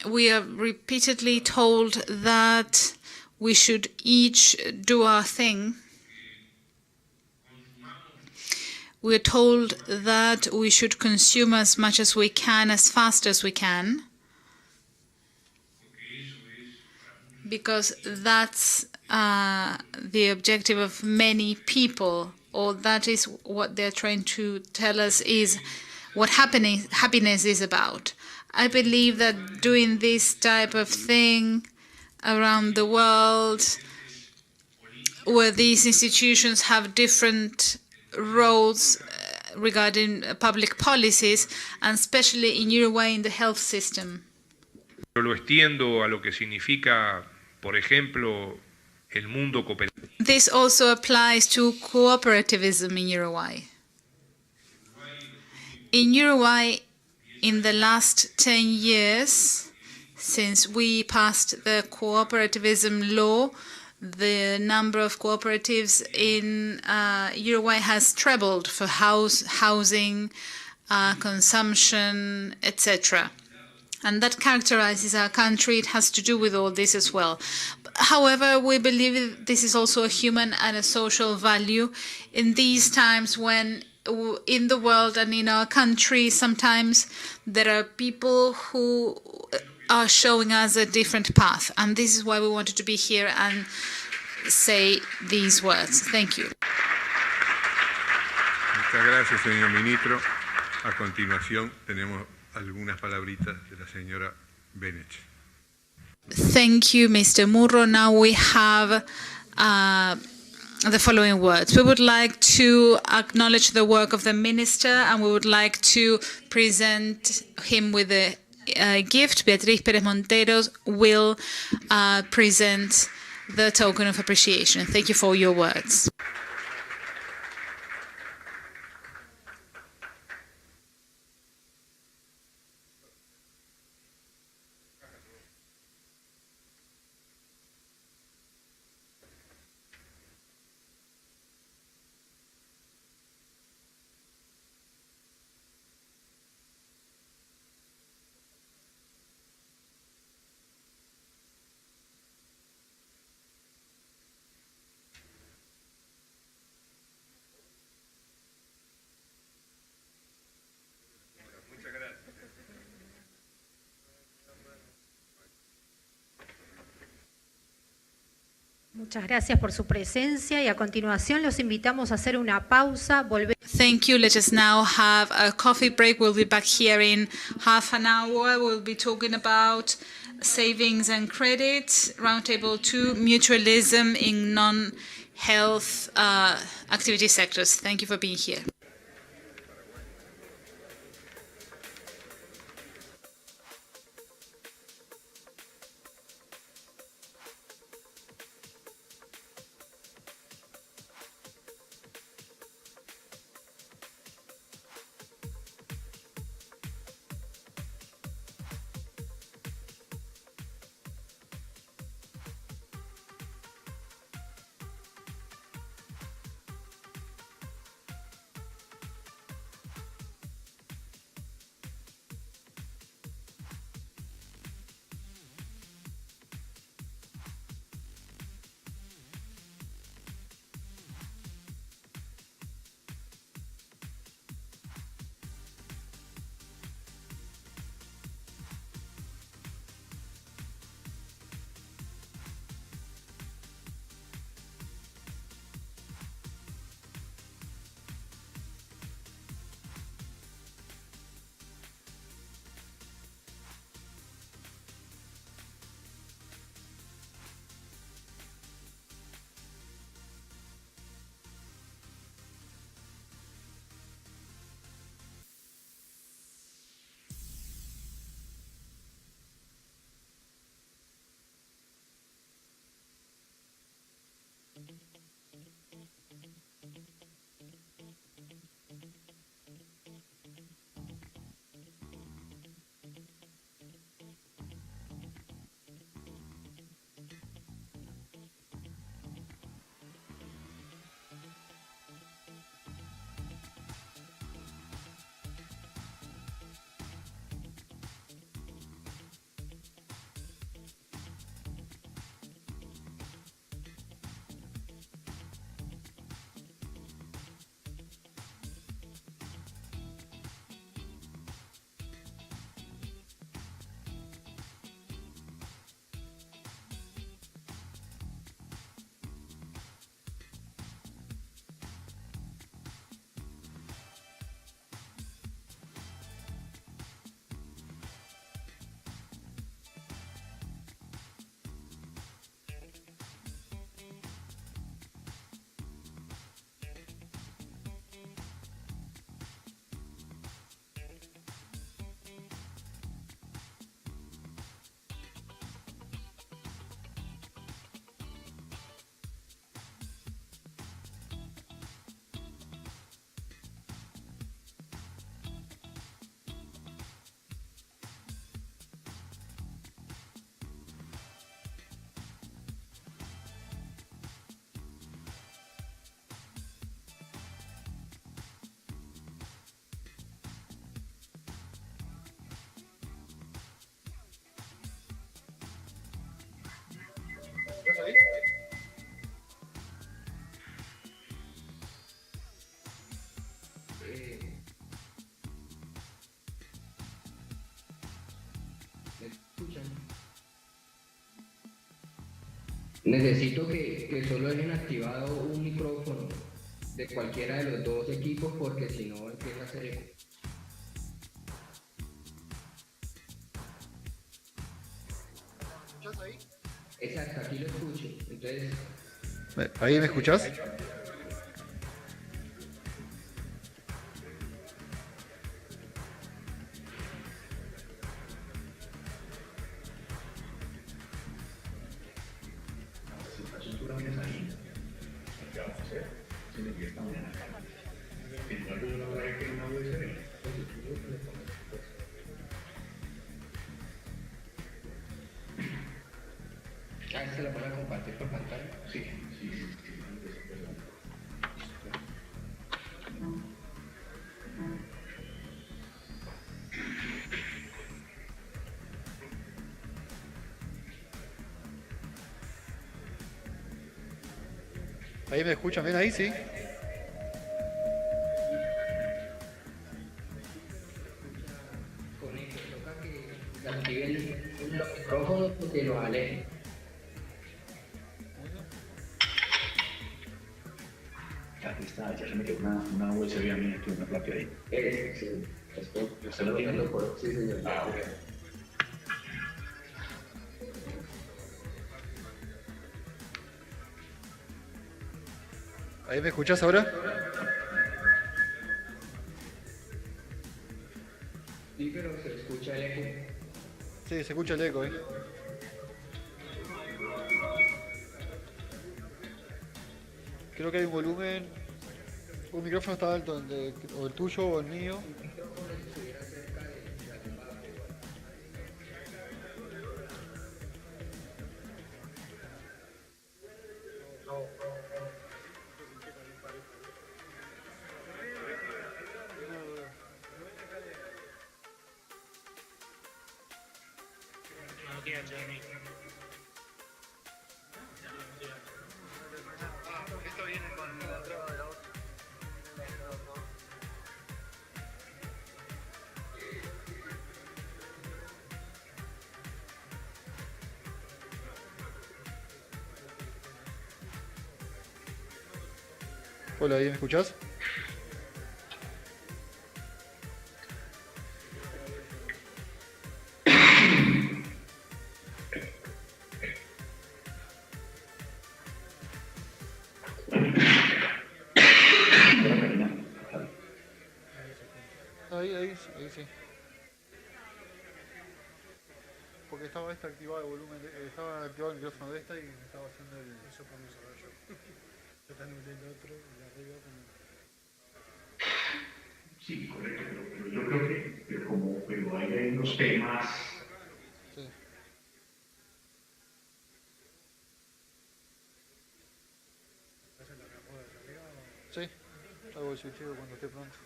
we are repeatedly told that we should each do our thing. We're told that we should consume as much as we can, as fast as we can, because that's the objective of many people, or that is what they're trying to tell us is what happiness is about. I believe that doing this type of thing around the world, where these institutions have different roles regarding public policies, and especially in Uruguay in the health system. Lo extiendo a lo que significa, por ejemplo, el mundo cooperativo. This also applies to cooperativism in Uruguay. In Uruguay, in the last 10 years, since we passed the cooperativism law, the number of cooperatives in Uruguay has trebled for housing, consumption, etc. And that characterizes our country. It has to do with all this as well. However, we believe this is also a human and a social value in these times when in the world and in our country sometimes there are people who are showing us a different path. And this is why we wanted to be here and say these words. Thank you. Muchas gracias, señor ministro. A continuación tenemos algunas palabritas de la señora Bennett. Thank you, Mr. Murro. Now we have the following words. We would like to acknowledge the work of the minister and we would like to present him with a gift. Beatriz Pérez Monteros will present the token of appreciation. Thank you for your words. Muchas gracias por su presencia y a continuación los invitamos a hacer una pausa. Thank you. Let us now have a coffee break. We'll be back here in half an hour. We'll be talking about savings and credit, roundtable 2, mutualism in non-health activity sectors. Thank you for being here. Necesito que solo dejen activado un micrófono de cualquiera de los dos equipos porque si no empieza a hacer eco. aquí lo escucho. Entonces, ¿Ahí me escuchás? se la pueden compartir por pantalla. Sí. ¿Ahí me escuchan bien ahí? Sí. Con esto toca que activen los micrófonos porque los alejen. Aquí está, ya se me quedó una USB a mí, aquí una placa ahí. Sí. ¿Usted lo tiene? Sí, señor. Ah, ok. ¿Ahí me escuchás ahora? Sí, pero se escucha el eco. Sí, se escucha el eco, Creo que hay un volumen. Un micrófono está alto, o el tuyo o el mío. Hola, ¿ahí me escuchás? Ahí sí. Porque estaba activado el volumen, estaba activado el micrófono de esta y me estaba haciendo el... Eso para saber yo. Tratando del otro, de arriba como... Sí, correcto, pero yo creo que pero hay unos temas. Sí. Sí, hago el switcheo cuando esté pronto.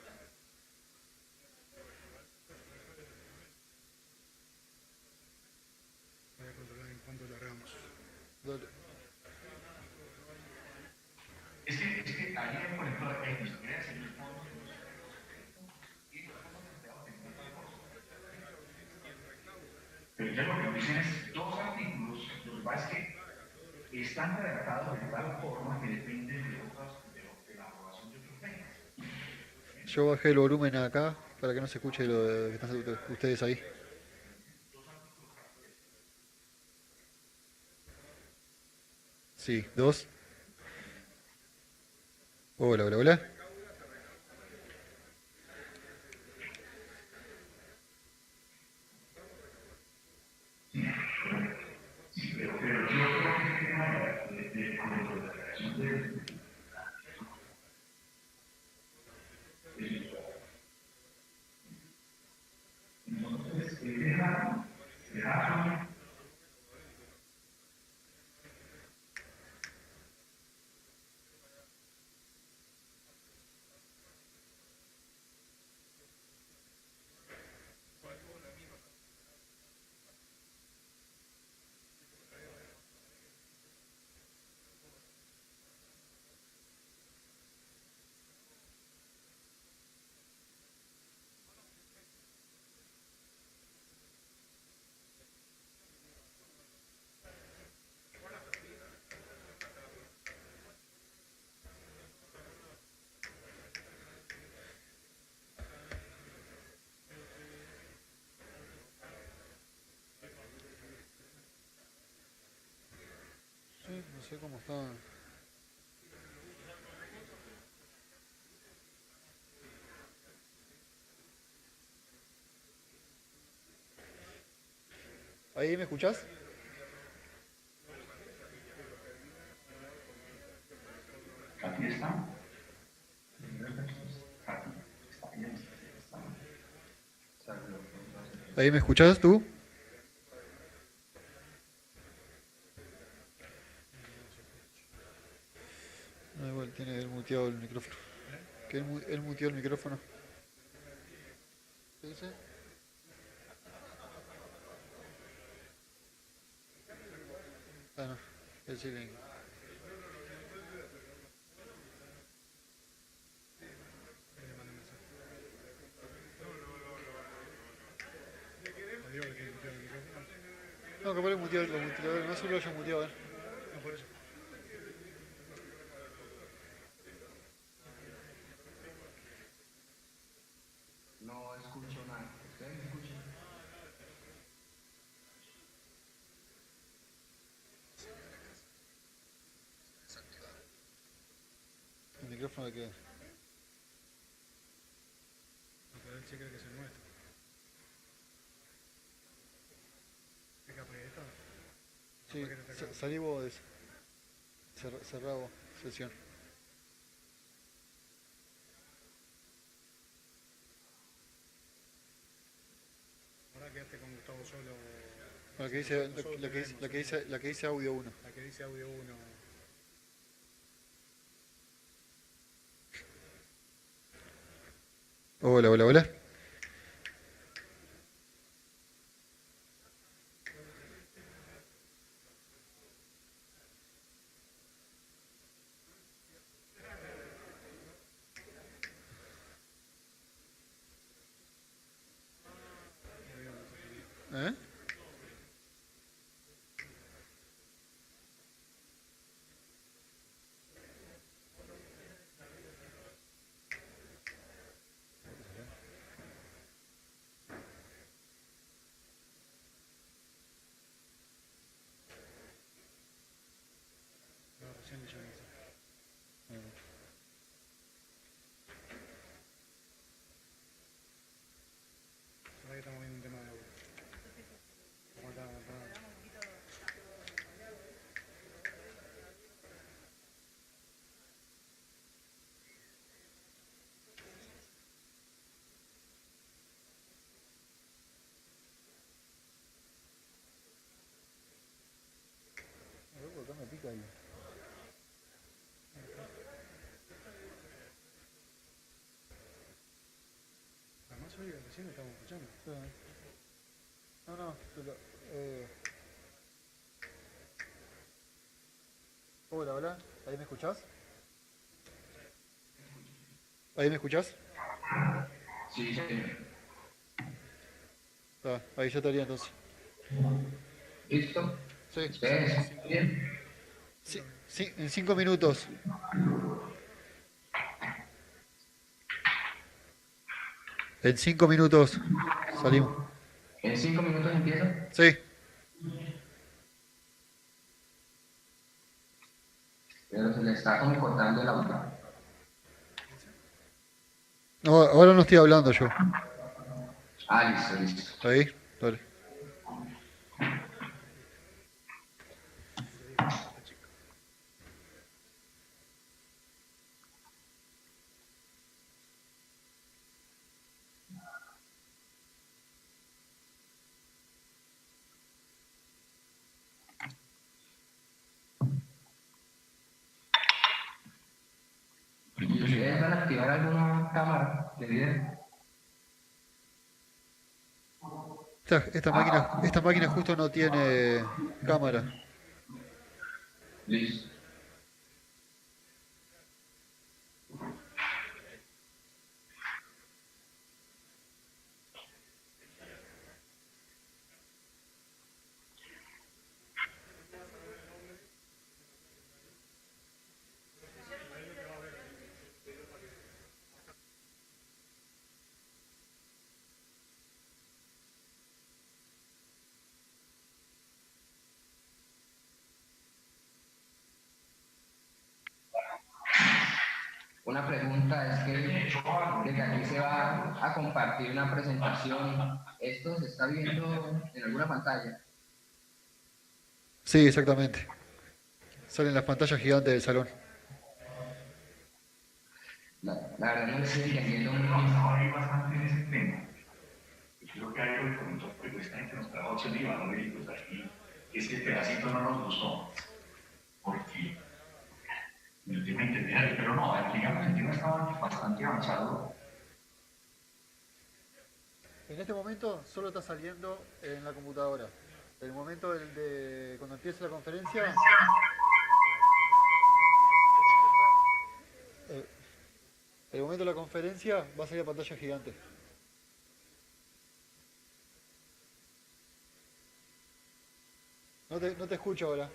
Voy a controlar en cuanto lo hagamos. Dale. Es que ayer, por ejemplo, en mis ideas en los fondos, pero ya lo que dicen es dos artículos, los cuales que están redactados de tal forma que dependen de la aprobación de otros temas. Yo bajé el volumen acá para que no se escuche lo que están ustedes ahí. Sí, 2. Hola, hola, hola. ¿Cómo están? ¿Ahí me escuchás? Aquí está. ¿Ahí me escuchás tú? Ah, igual tiene él muteado el micrófono. Que él muteó el micrófono. ¿Qué dice? Ah, no. Él sigue. No, que por el muteado, los muteadores, no solo lo haya muteado, No, por eso. No escucho nada. ¿Ustedes escuchan? El micrófono de que. No, pero él sí cree que es el nuestro. ¿Qué capa que está? Sí, salí vos de eso. Cerrado sesión. Ahora quedaste con Gustavo solo. La que dice, la que dice audio 1. La que dice audio 1. Hola, hola, hola. ¿Eh? No, recién le llamé. Ahora que estamos viendo un tema de audio. Aguantá, aguantá. Acá me pica ahí. Además hoy recién lo estamos escuchando. Sí. No, pero, hola, hola. ¿Ahí me escuchás? ¿Ahí me escuchás? Sí, sí. Ah, ahí ya estaría entonces. ¿Listo? Sí. ¿Ustedes? ¿Bien? Sí, en 5 minutos. En 5 minutos salimos. ¿En 5 minutos empieza? Sí. Pero se le está como cortando el audio. No, ahora no estoy hablando yo. Ah, listo, listo. ¿Ahí? Dale. ¿Y ustedes van a activar alguna cámara de video? Esta máquina justo no tiene cámara. Listo. una pregunta, es que desde aquí se va a compartir una presentación. ¿Esto se está viendo en alguna pantalla? Sí, exactamente. Salen las pantallas gigantes del salón. La verdad no estoy entendiendo muy bien. Hay bastante en ese tema. Yo creo que algo de pronto que esta gente nos trajo opción y valor y pues aquí ese pedacito no nos gustó. Porque el tema intermedio, pero no, digamos, el tema estaba bastante avanzado. En este momento solo está saliendo en la computadora. El momento de cuando empiece la conferencia, el momento de la conferencia va a salir a pantalla gigante. No te escucho ahora.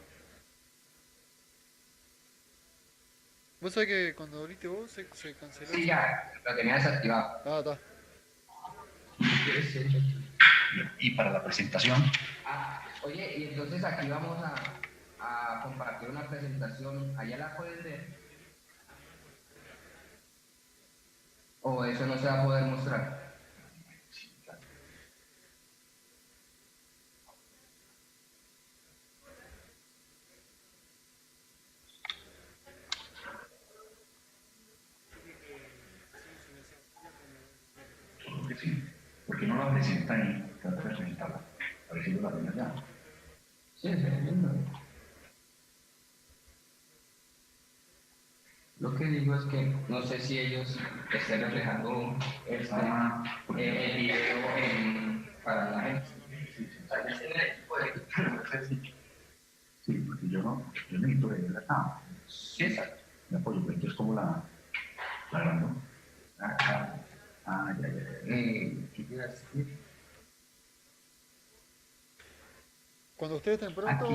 Vos sabés que cuando abriste vos se canceló. Sí, ya, lo tenía desactivado. Ah, está. Y para la presentación. Oye, y entonces aquí vamos a compartir una presentación. ¿Allá la puedes ver? ¿O eso no se va a poder mostrar? Sí, porque no la presenta ahí, trata de presentarla. A ver si lo la ven allá. Sí, sí, entiendo. Lo que digo es que no sé si ellos están reflejando el video para la gente. Sí, porque yo necesito ver acá. Sí, exacto. Me apoyo, pero entonces como la grabo. Acá. Ya. ¿Qué quiere decir? Cuando ustedes estén pronto,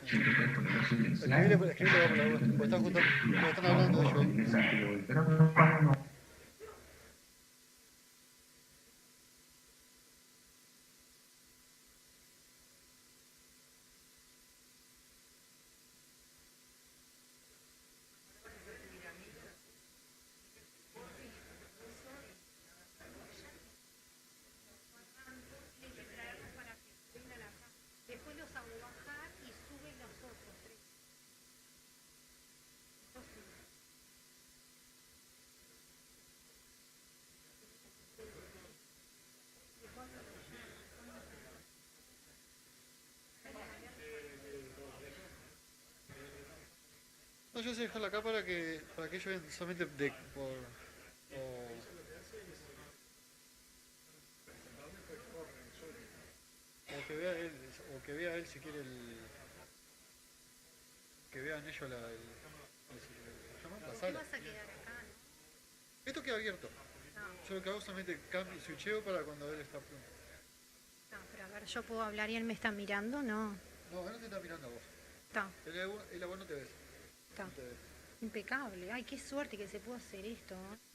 escribile por la web, porque están hablando de ello ahí. Después los hago bajar y suben los otros 3. No, yo sé dejarla acá para que ellos vean solamente o que vea él, o que vea él si quiere que vean ellos la sala. Vas a quedar acá, ¿no? Esto queda abierto. Yo lo que hago es solamente cambio, switcheo para cuando él está pronto. No, pero a ver, yo puedo hablar y él me está mirando, ¿no? No, él no te está mirando a vos. Está. Él a vos no te ves. Está. No te ves. Impecable. Ay, qué suerte que se pudo hacer esto, ¿no?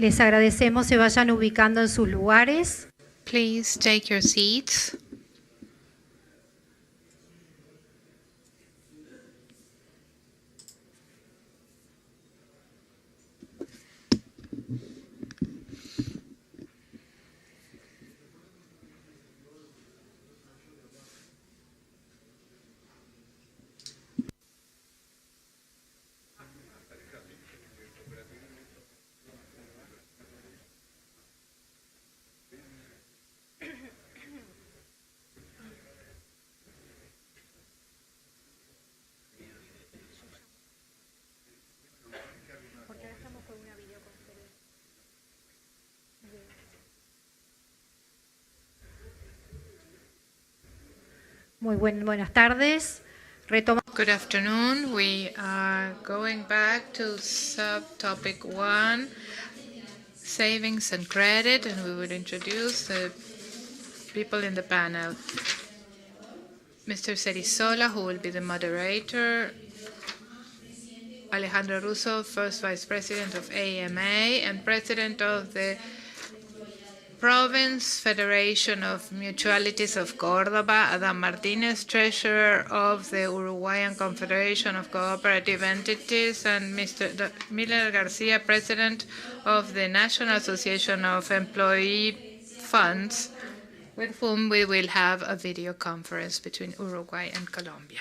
Les agradecemos se vayan ubicando en sus lugares. Please take your seats. Muy buenas tardes. Good afternoon. We are going back to subtopic 1, savings and credit, and we will introduce the people in the panel. Mr. Cerizola, who will be the moderator, Alejandro Russo, first Vice President of AMA and President of the Province Federation of Mutualities of Córdoba, Adam Martinez, Treasurer of the Uruguayan Confederation of Cooperative Entities, and Mr. Miller Garcia, President of the National Association of Employee Funds, with whom we will have a video conference between Uruguay and Colombia.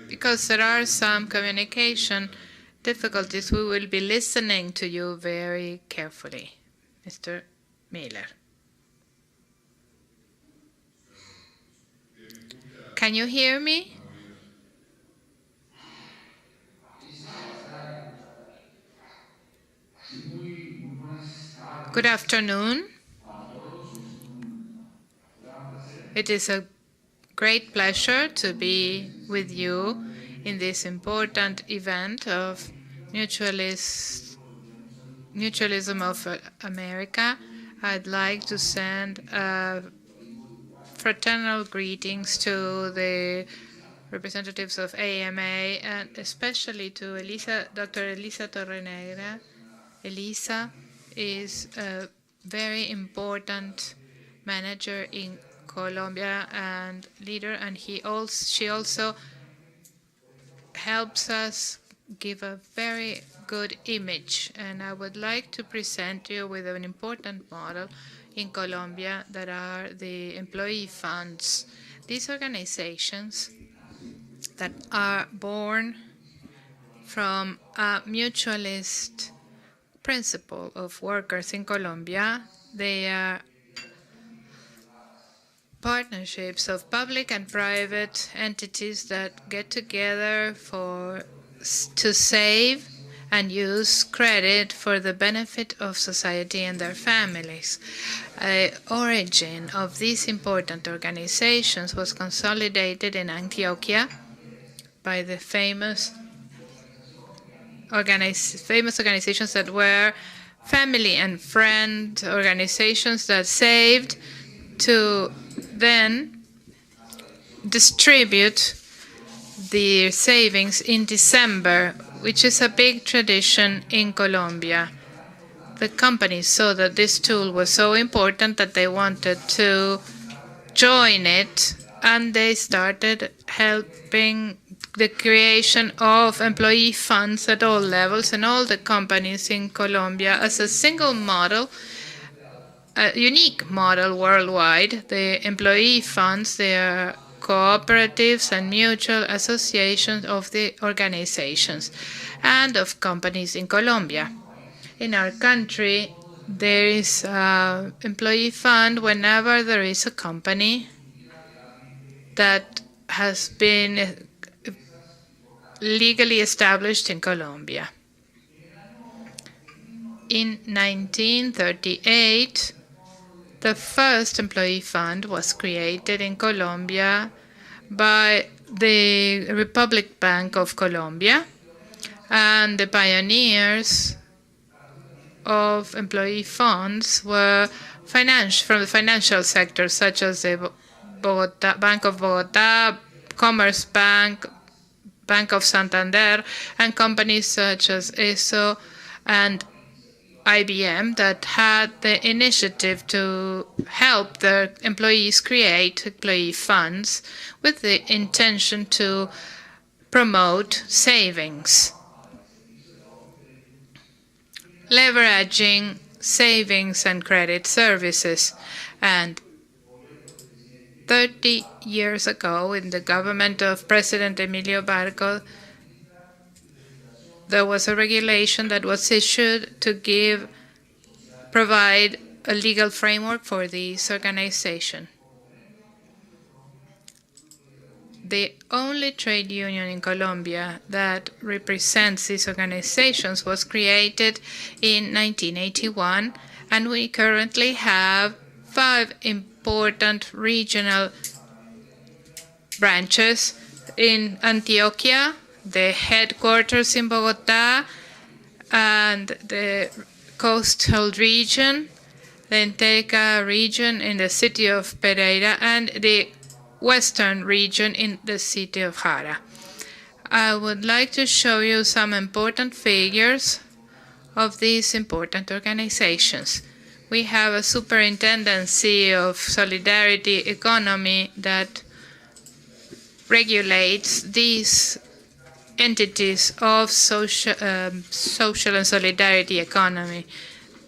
Because there are some communication difficulties, we will be listening to you very carefully. Mr. Miller. Can you hear me? Good afternoon. It is a great pleasure to be with you in this important event of Mutualism of America. I'd like to send fraternal greetings to the representatives of AMA and especially to Dr. Elisa Torrenegra. Elisa is a very important manager in Colombia and leader, and she also helps us give a very good image. And I would like to present you with an important model in Colombia that are the employee funds. These organizations that are born from a mutualist principle of workers in Colombia, they are partnerships of public and private entities that get together to save and use credit for the benefit of society and their families. The origin of these important organizations was consolidated in Antioquia by the famous organizations that were family and friend organizations that saved to then distribute the savings in December, which is a big tradition in Colombia. The companies saw that this tool was so important that they wanted to join it, and they started helping the creation of employee funds at all levels and all the companies in Colombia as a single model, a unique model worldwide. The employee funds, they are cooperatives and mutual associations of the organizations and of companies in Colombia. In our country, there is an employee fund whenever there is a company that has been legally established in Colombia. in 1938, the first employee fund was created in Colombia by the Republic Bank of Colombia, and the pioneers of employee funds were from the financial sector, such as the Bank of Bogotá, Commerce Bank, Bank of Santander, and companies such as ESO and IBM that had the initiative to help their employees create employee funds with the intention to promote savings, leveraging savings and credit services. And 30 years ago, in the government of President Emilio Barco, there was a regulation that was issued to provide a legal framework for this organization. The only trade union in Colombia that represents these organizations was created in 1981, and we currently have 5 important regional branches in Antioquia, the headquarters in Bogotá, and the coastal region, the Enteca region in the city of Pereira, and the western region in the city of Jara. I would like to show you some important figures of these important organizations. We have a superintendency of solidarity economy that regulates these entities of social and solidarity economy.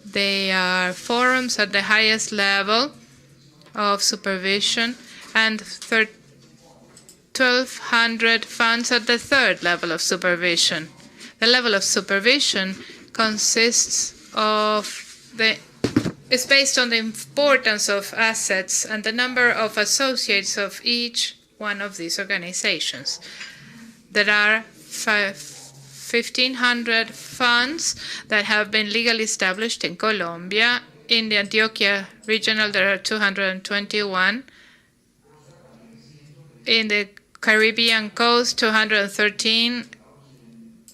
They are forums at the highest level of supervision and 1,200 funds at the third level of supervision. The level of supervision is based on the importance of assets and the number of associates of each one of these organizations. There are 1,500 funds that have been legally established in Colombia. In the Antioquia regional, there are 221. In the Caribbean coast, 213.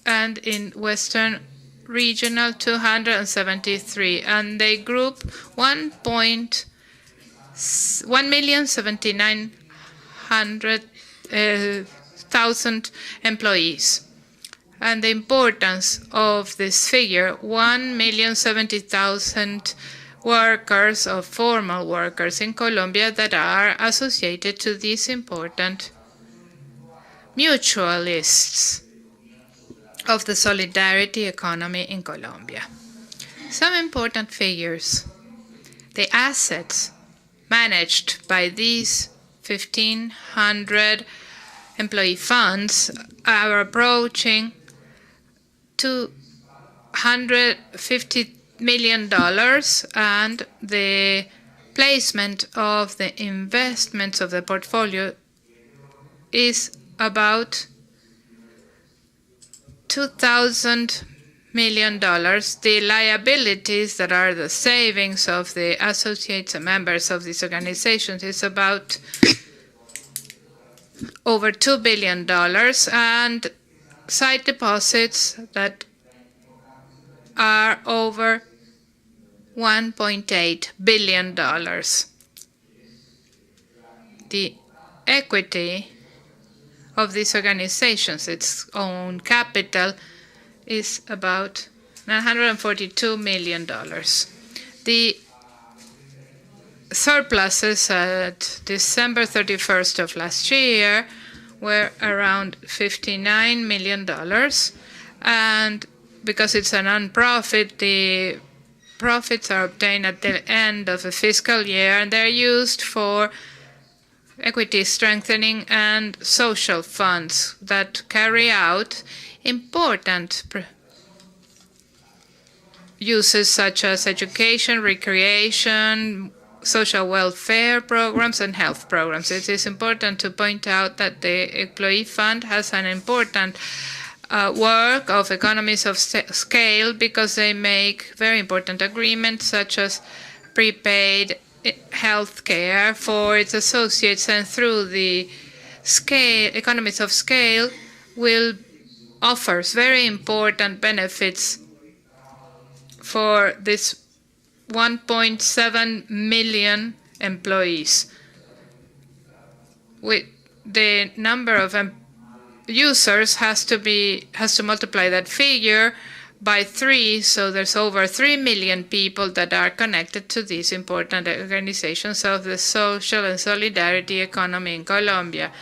And in Western regional, 273. And they group 1,079,000 employees. And the importance of this figure, 1,070,000 workers or formal workers in Colombia that are associated to these important mutualists of the solidarity economy in Colombia. Some important figures. The assets managed by these 1,500 employee funds are approaching $250 million, and the placement of the investments of the portfolio is about $2,000 million. The liabilities, that are the savings of the associates and members of these organizations, is about over $2 billion, and sight deposits that are over $1.8 billion. The equity of these organizations, its own capital, is about $942 million. The surpluses at December 31st of last year were around $59 million, and because it's a non-profit, the profits are obtained at the end of a fiscal year, and they're used for equity strengthening and social funds that carry out important uses such as education, recreation, social welfare programs, and health programs. It is important to point out that the employee fund has an important work of economies of scale because they make very important agreements such as prepaid health care for its associates, and through the economies of scale will offers very important benefits for this 1.7 million employees. With the number of users has to multiply that figure by 3, so there's over 3 million people that are connected to these important organizations of the social and solidarity economy in Colombia.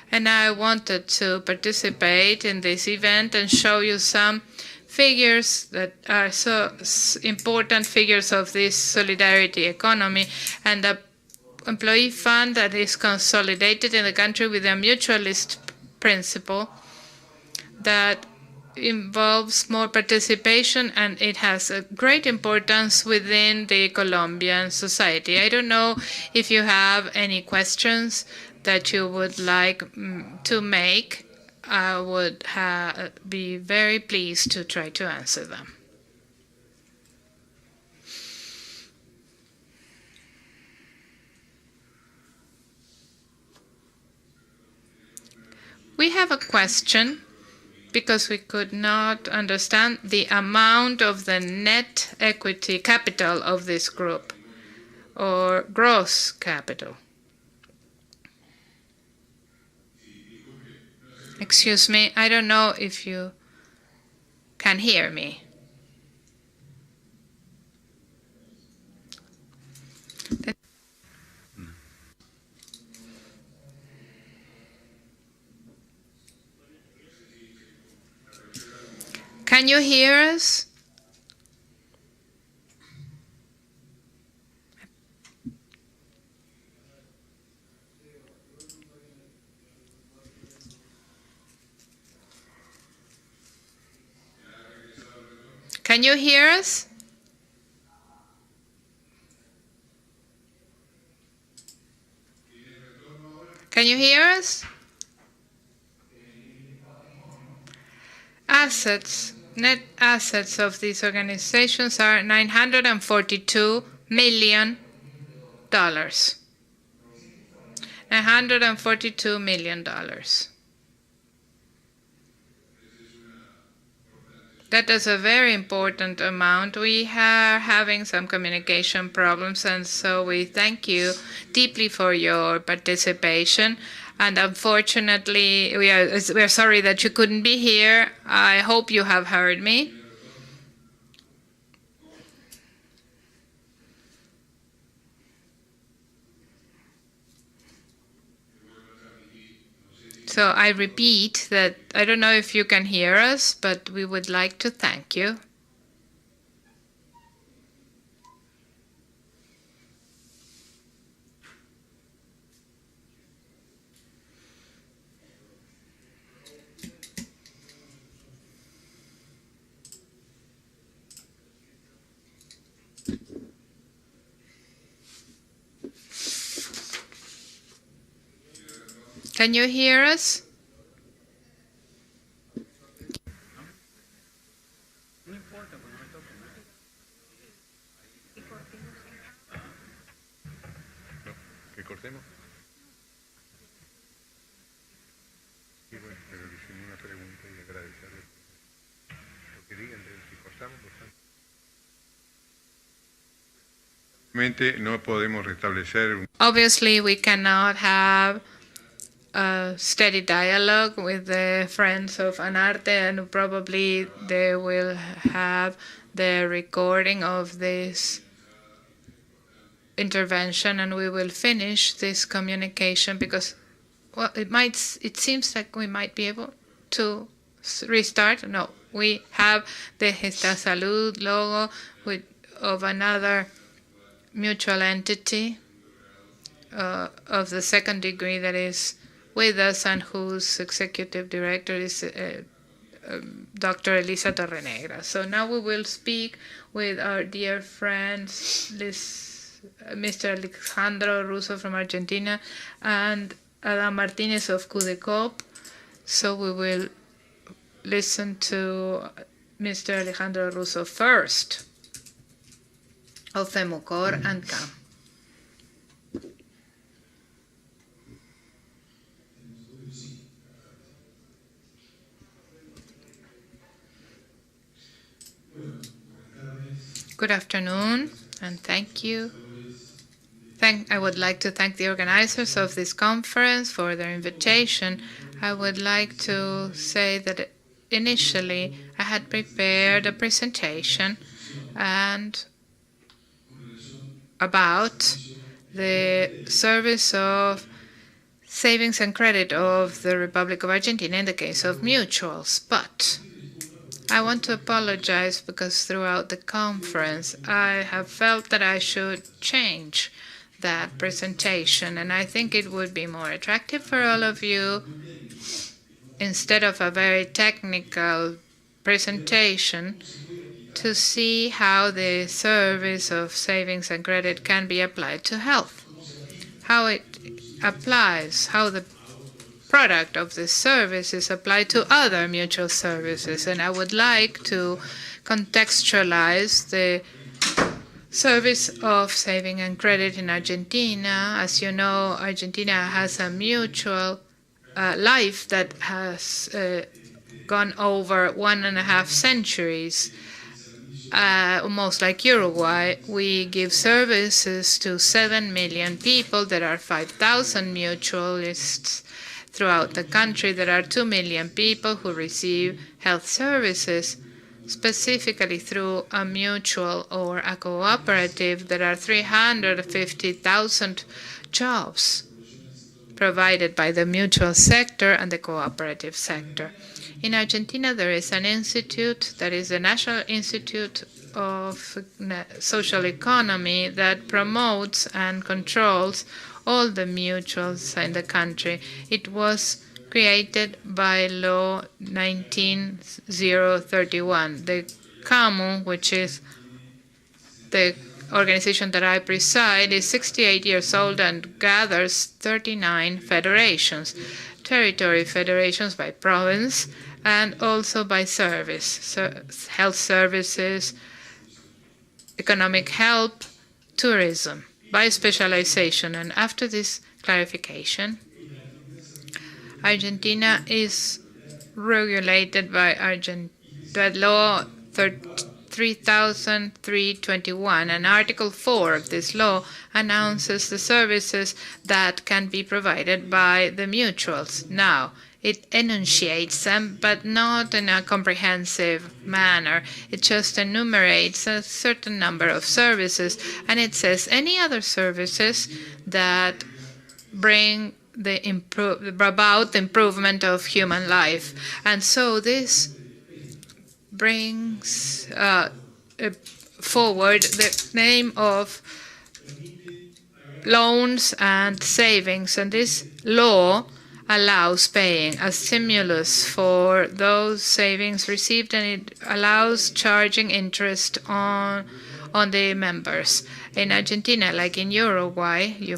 And I wanted to participate in this event and show you some figures that are so important figures of this solidarity economy, and the employee fund that is consolidated in the country with a mutualist principle that involves more participation, and it has a great importance within the Colombian society. I don't know if you have any questions that you would like to make. I would be very pleased to try to answer them. We have a question because we could not understand the amount of the net equity capital of this group, or gross capital. Excuse me, I don't know if you can hear me. Can you hear us? Can you hear us? Can you hear us? Net assets of these organizations are $942 million. $942 million. That is a very important amount. We are having some communication problems, and so we thank you deeply for your participation. And unfortunately, we are sorry that you couldn't be here. I hope you have heard me. So I repeat that I don't know if you can hear us, but we would like to thank you. Can you hear us? ¿Que cortemos? Sí, bueno, pero le hicimos una pregunta y agradecerle lo que digan, si cortamos, cortamos. No podemos restablecer. Obviously, we cannot have a steady dialogue with the friends of Anarte, and probably they will have the recording of this intervention, and we will finish this communication because, well, it seems like we might be able to restart. No, we have the Gesta Salud logo of another mutual entity of the second degree that is with us and whose executive director is Dr. Elisa Torrenegra. So now we will speak with our dear friends, Mr. Alejandro Russo from Argentina and Adam Martinez of CUDECOP. So we will listen to Mr. Alejandro Russo first of FEMUCOR and CAM. Good afternoon, and thank you. I would like to thank the organizers of this conference for their invitation. I would like to say that initially I had prepared a presentation and about the service of savings and credit of the Republic of Argentina in the case of mutuals, but I want to apologize because throughout the conference I have felt that I should change that presentation, and I think it would be more attractive for all of you, instead of a very technical presentation, to see how the service of savings and credit can be applied to health, how it applies, how the product of this service is applied to other mutual services. And I would like to contextualize the service of saving and credit in Argentina. As you know, Argentina has a mutual life that has gone over 1.5 centuries. Almost like Uruguay, we give services to 7 million people. There are 5,000 mutualists throughout the country. There are 2 million people who receive health services. Specifically through a mutual or a cooperative, there are 350,000 jobs provided by the mutual sector and the cooperative sector. In Argentina, there is an institute that is the National Institute of Social Economy that promotes and controls all the mutuals in the country. It was created by law 19031. The CAMU, which is the organization that I preside, is 68 years old and gathers 39 federations, territory federations by province and also by service, so health services, economic help, tourism, by specialization. And after this clarification, Argentina is regulated by law 3321, and Article 4 of this law announces the services that can be provided by the mutuals. Now, it enunciates them, but not in a comprehensive manner. It just enumerates a certain number of services, and it says any other services that bring about the improvement of human life. And so this brings forward the name of loans and savings, and this law allows paying a stimulus for those savings received, and it allows charging interest on the members. In Argentina, like in Uruguay, you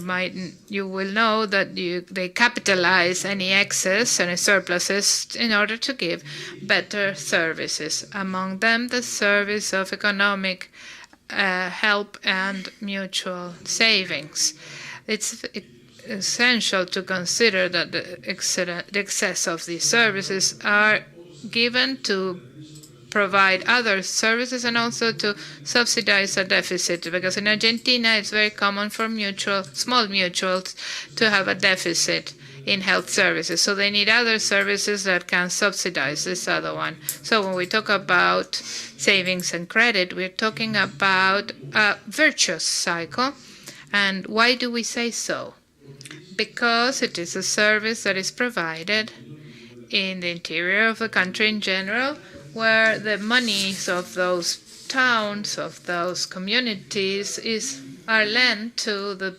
will know that they capitalize any excess, any surpluses, in order to give better services. Among them, the service of economic help and mutual savings. It's essential to consider that the excess of these services are given to provide other services and also to subsidize a deficit, because in Argentina it's very common for small mutuals to have a deficit in health services. So they need other services that can subsidize this other one. So when we talk about savings and credit, we're talking about a virtuous cycle. And why do we say so? Because it is a service that is provided in the interior of the country in general, where the monies of those towns, of those communities, are lent to the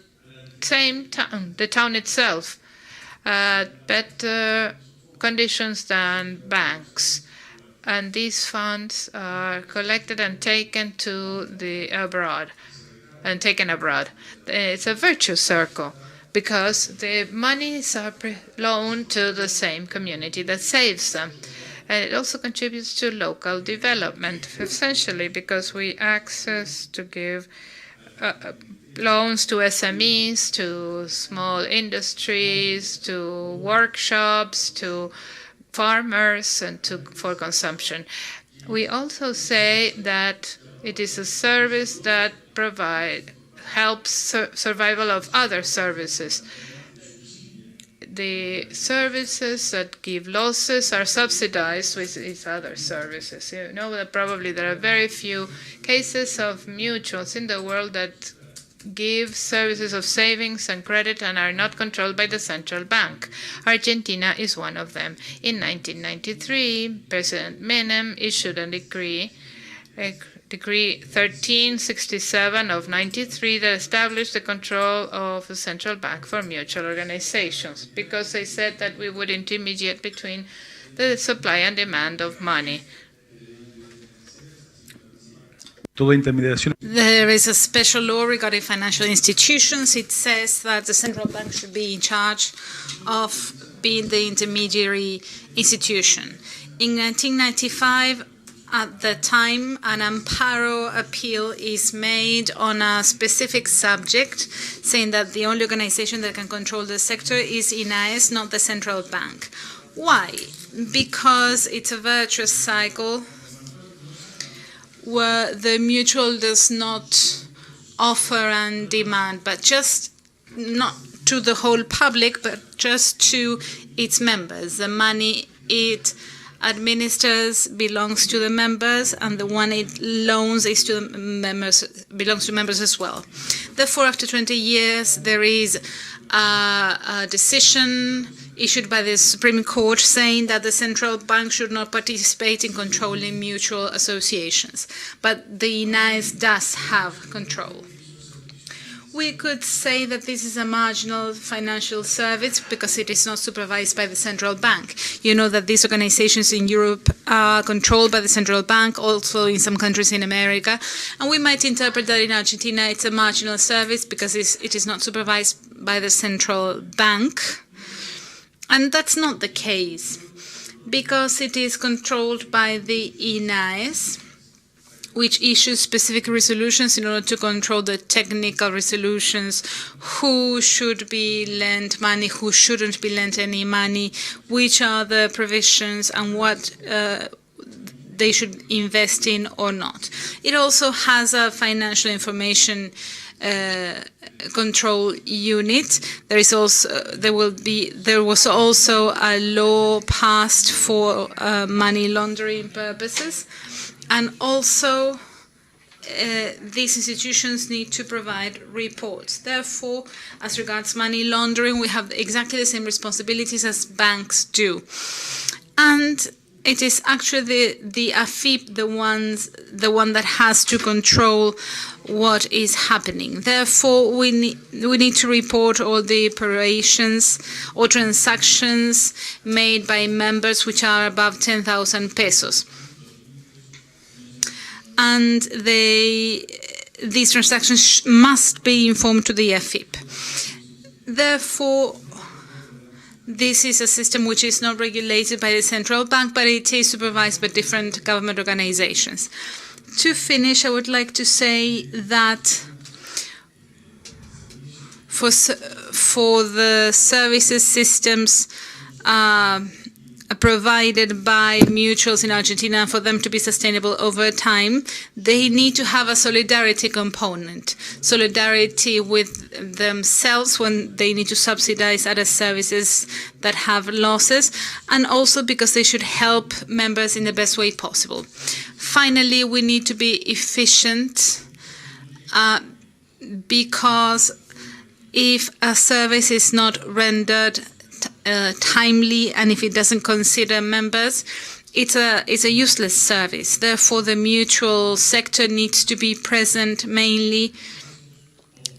same town, the town itself, at better conditions than banks. And these funds are collected and taken to abroad. It's a virtuous circle, because the monies are loaned to the same community that saves them. And it also contributes to local development, essentially because we access to give loans to SMEs, to small industries, to workshops, to farmers, and for consumption. We also say that it is a service that helps survival of other services. The services that give losses are subsidized with these other services. You know that probably there are very few cases of mutuals in the world that give services of savings and credit and are not controlled by the central bank. Argentina is one of them. In 1993, President Menem issued a decree 1367 of 93, that established the control of the central bank for mutual organizations, because they said that we would intermediate between the supply and demand of money. There is a special law regarding financial institutions. It says that the central bank should be in charge of being the intermediary institution. In 1995, at the time, an amparo appeal is made on a specific subject, saying that the only organization that can control the sector is INAES, not the central bank. Why? Because it's a virtuous cycle where the mutual does not offer and demand, but just not to the whole public, but just to its members. The money it administers belongs to the members, and the one it loans is to the members, belongs to members as well. Therefore, after 20 years, there is a decision issued by the Supreme Court saying that the central bank should not participate in controlling mutual associations, but the INAES does have control. We could say that this is a marginal financial service because it is not supervised by the central bank. You know that these organizations in Europe are controlled by the central bank, also in some countries in America. And we might interpret that in Argentina it's a marginal service because it is not supervised by the central bank. And that's not the case, because it is controlled by the INAES, which issues specific resolutions in order to control the technical resolutions, who should be lent money, who shouldn't be lent any money, which are the provisions and what they should invest in or not. It also has a financial information control unit. There was also a law passed for money laundering purposes. And also, these institutions need to provide reports. Therefore, as regards money laundering, we have exactly the same responsibilities as banks do. And it is actually the AFIP, the one that has to control what is happening. Therefore, we need to report all the operations or transactions made by members which are above 10,000 pesos. And these transactions must be informed to the AFIP. Therefore, this is a system which is not regulated by the central bank, but it is supervised by different government organizations. To finish, I would like to say that for the services systems provided by mutuals in Argentina, for them to be sustainable over time, they need to have a solidarity component. Solidarity with themselves when they need to subsidize other services that have losses, and also because they should help members in the best way possible. Finally, we need to be efficient because if a service is not rendered timely, and if it doesn't consider members, it's a useless service. Therefore, the mutual sector needs to be present mainly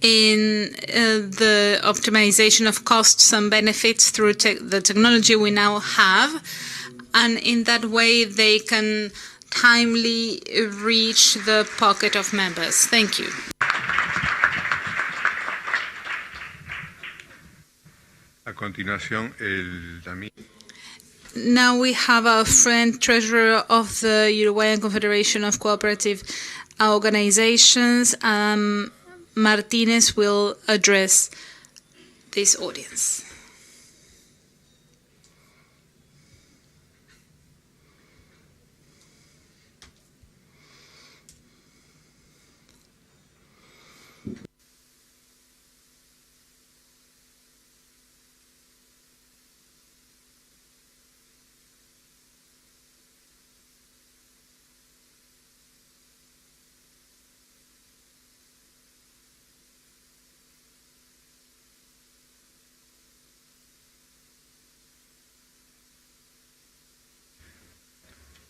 in the optimization of costs and benefits through the technology we now have, and in that way they can timely reach the pocket of members. Thank you. A continuación, el amigo. Now we have our friend, treasurer of the Uruguayan Confederation of Cooperative Organizations, Martinez, will address this audience.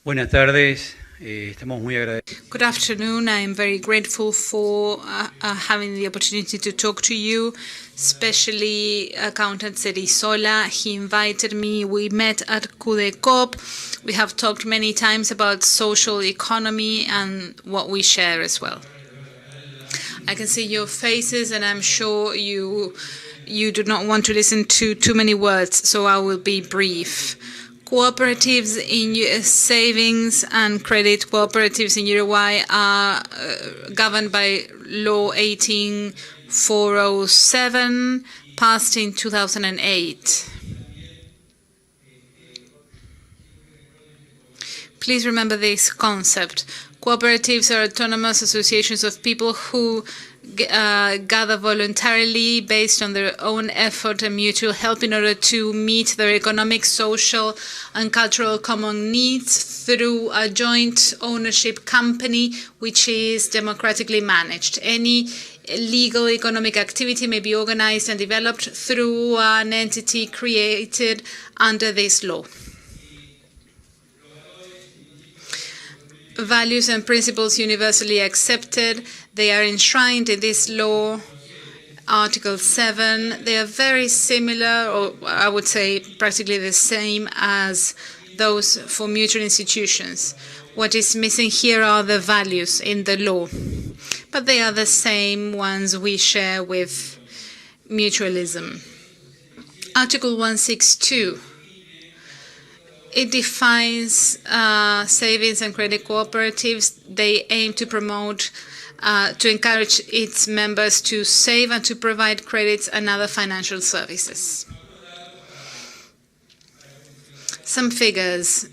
Buenas tardes, estamos muy agradecidos. Good afternoon. I am very grateful for having the opportunity to talk to you, especially Accountant Serisola. He invited me. We met at CUDECOP. We have talked many times about social economy and what we share as well. I can see your faces, and I'm sure you do not want to listen to too many words, so I will be brief. Cooperatives in savings and credit cooperatives in Uruguay are governed by Law 18407, passed in 2008. Please remember this concept. Cooperatives are autonomous associations of people who gather voluntarily based on their own effort and mutual help in order to meet their economic, social, and cultural common needs through a joint ownership company which is democratically managed. Any legal economic activity may be organized and developed through an entity created under this law. Values and principles universally accepted. They are enshrined in this law, Article 7. They are very similar, or I would say practically the same as those for mutual institutions. What is missing here are the values in the law, but they are the same ones we share with mutualism. Article 162. It defines savings and credit cooperatives. They aim to promote, to encourage its members to save and to provide credits and other financial services. Some figures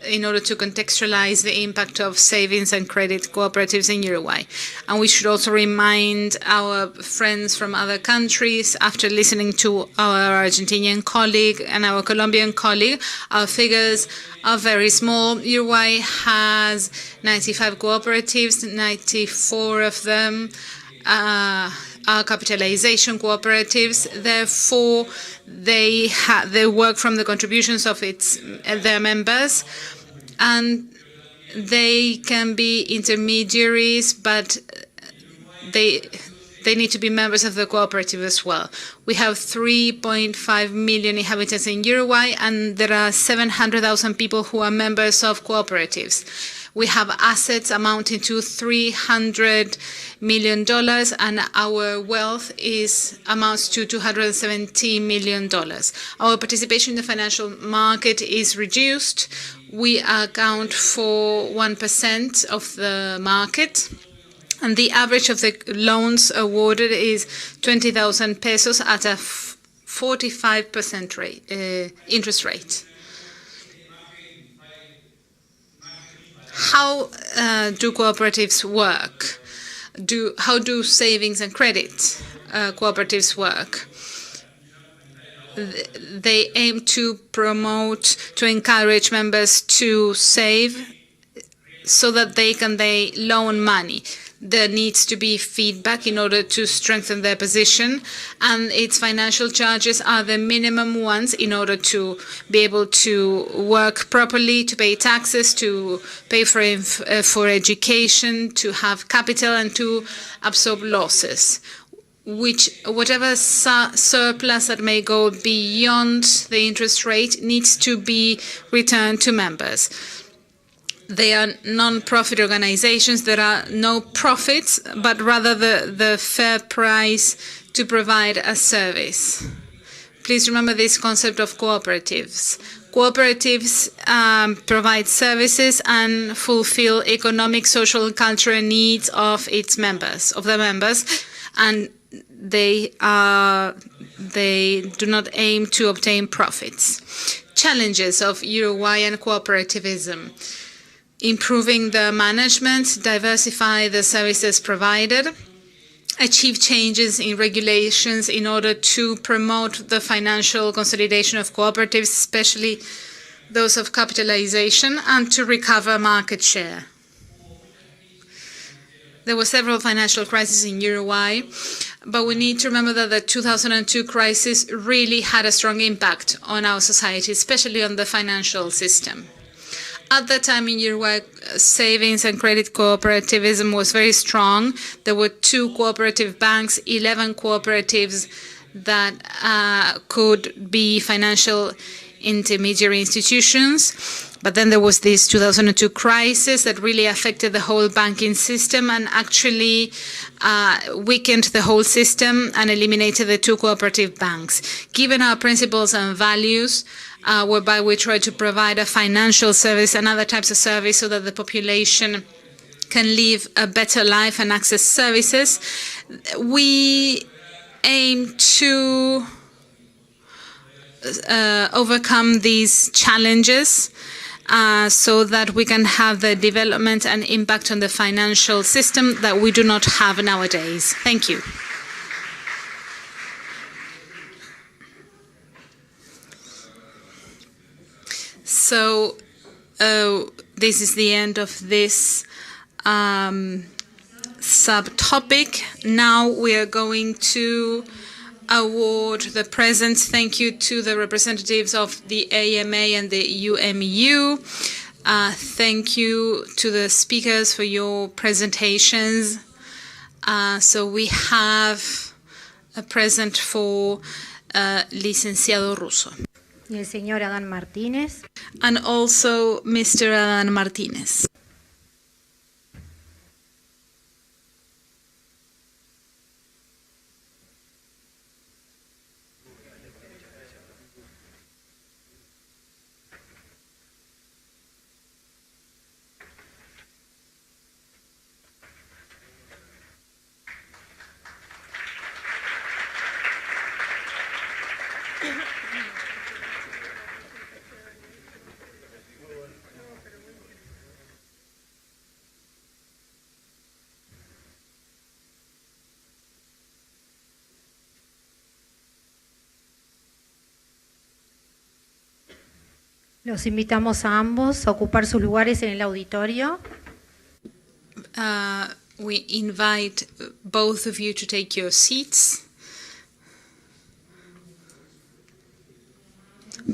in order to contextualize the impact of savings and credit cooperatives in Uruguay. And we should also remind our friends from other countries, after listening to our Argentinian colleague and our Colombian colleague, our figures are very small. Uruguay has 95 cooperatives, 94 of them are capitalization cooperatives. Therefore, they work from the contributions of their members, and they can be intermediaries, but they need to be members of the cooperative as well. We have 3.5 million inhabitants in Uruguay, and there are 700,000 people who are members of cooperatives. We have assets amounting to $300 million, and our wealth amounts to $270 million. Our participation in the financial market is reduced. We account for 1% of the market, and the average of the loans awarded is 20,000 pesos at a 45% interest rate. How do cooperatives work? How do savings and credit cooperatives work? They aim to promote, to encourage members to save so that they loan money. There needs to be feedback in order to strengthen their position, and its financial charges are the minimum ones in order to be able to work properly, to pay taxes, to pay for education, to have capital, and to absorb losses. Whatever surplus that may go beyond the interest rate needs to be returned to members. They are non-profit organizations. There are no profits, but rather the fair price to provide a service. Please remember this concept of cooperatives. Cooperatives provide services and fulfill economic, social, and cultural needs of its members, and they do not aim to obtain profits. Challenges of Uruguayan cooperativism: improving the management, diversify the services provided, achieve changes in regulations in order to promote the financial consolidation of cooperatives, especially those of capitalization, and to recover market share. There were several financial crises in Uruguay, but we need to remember that the 2002 crisis really had a strong impact on our society, especially on the financial system. At that time in Uruguay, savings and credit cooperativism was very strong. There were 2 cooperative banks, 11 cooperatives that could be financial intermediary institutions. But then there was this 2002 crisis that really affected the whole banking system and actually weakened the whole system and eliminated the 2 cooperative banks. Given our principles and values, whereby we try to provide a financial service and other types of service so that the population can live a better life and access services, we aim to overcome these challenges so that we can have the development and impact on the financial system that we do not have nowadays. Thank you. So this is the end of this subtopic. Now we are going to award the presents. Thank you to the representatives of the AMA and the UMU. Thank you to the speakers for your presentations. So we have a present for Licenciado Russo. Y el señor Adán Martínez. And also Mr. Adán Martínez. Los invitamos a ambos a ocupar sus lugares en el auditorio. We invite both of you to take your seats.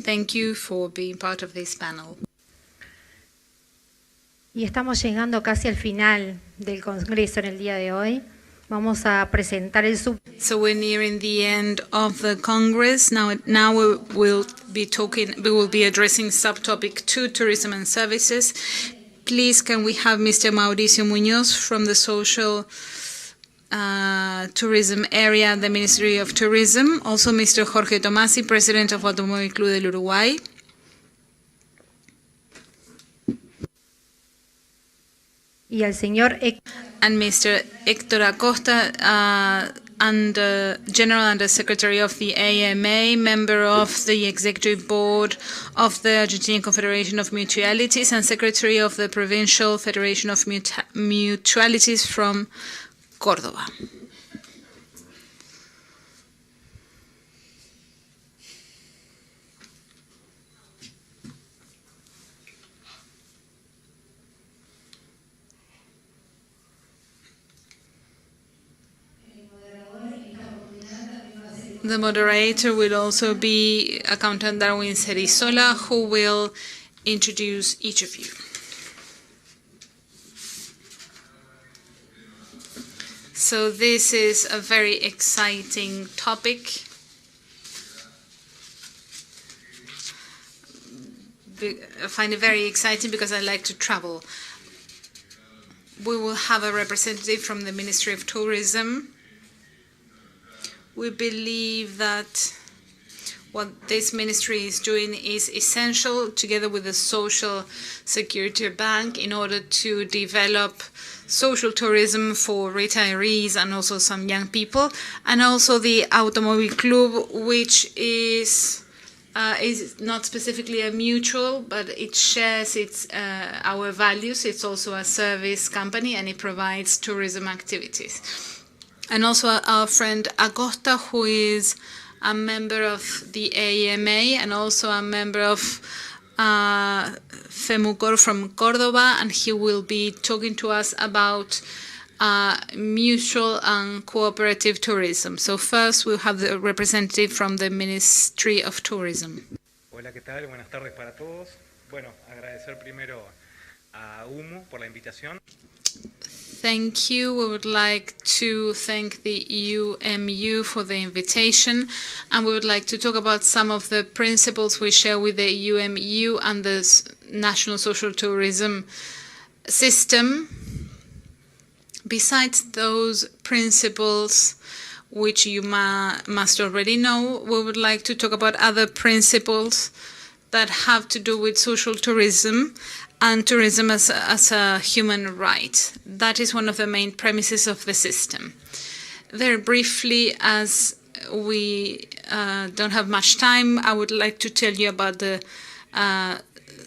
Thank you for being part of this panel. Y estamos llegando casi al final del Congreso en el día de hoy. Vamos a presentar el So we're nearing the end of the Congress. Now we will be addressing subtopic 2, tourism and services. Please, can we have Mr. Mauricio Muñoz from the Social Tourism Area, the Ministry of Tourism. Also Mr. Jorge Tomasi, President of Automóvil Club del Uruguay. Y al señor and Mr. Héctor Acosta, General Under-Secretary of the AMA, member of the Executive Board of the Argentine Confederation of Mutualities, and Secretary of the Provincial Federation of Mutualities from Córdoba. The moderator will also be Accountant Darwin Cerizola, who will introduce each of you. So this is a very exciting topic. I find it very exciting because I like to travel. We will have a representative from the Ministry of Tourism. We believe that What this ministry is doing is essential, together with the Social Security Bank, in order to develop social tourism for retirees and also some young people, and also the Automobile Club, which is not specifically a mutual, but it shares our values. It's also a service company, and it provides tourism activities. And also our friend Acosta, who is a member of the AMA and also a member of FEMUCOR from Cordoba, and he will be talking to us about mutual and cooperative tourism. So first we'll have the representative from the Ministry of Tourism. Hola, ¿qué tal? Buenas tardes para todos. Bueno, agradecer primero a UMU por la invitación. Thank you. We would like to thank the UMU for the invitation, and we would like to talk about some of the principles we share with the UMU and the National Social Tourism System. Besides those principles, which you must already know, we would like to talk about other principles that have to do with social tourism and tourism as a human right. That is one of the main premises of the system. Very briefly, as we don't have much time, I would like to tell you about the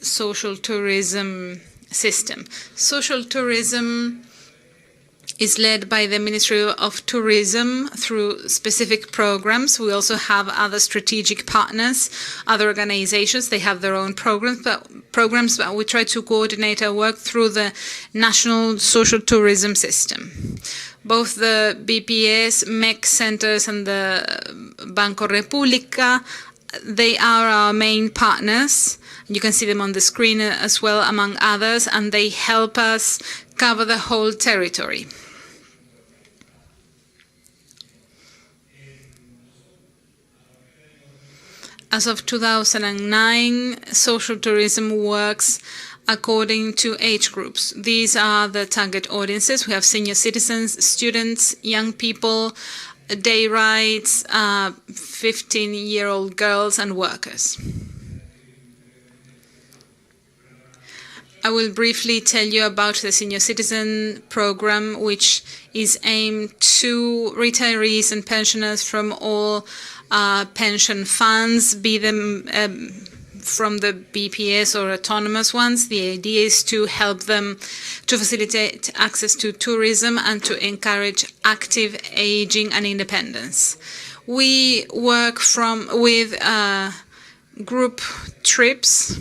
social tourism system. Social tourism is led by the Ministry of Tourism through specific programs. We also have other strategic partners, other organizations. They have their own programs, but we try to coordinate our work through the National Social Tourism System. Both the BPS, MEC centers, and the Banco República, they are our main partners. You can see them on the screen as well, among others, and they help us cover the whole territory. As of 2009, social tourism works according to age groups. These are the target audiences. We have senior citizens, students, young people, day rides, 15-year-old girls, and workers. I will briefly tell you about the senior citizen program, which is aimed to retirees and pensioners from all pension funds, be them from the BPS or autonomous ones. The idea is to help them to facilitate access to tourism and to encourage active aging and independence. We work with group trips.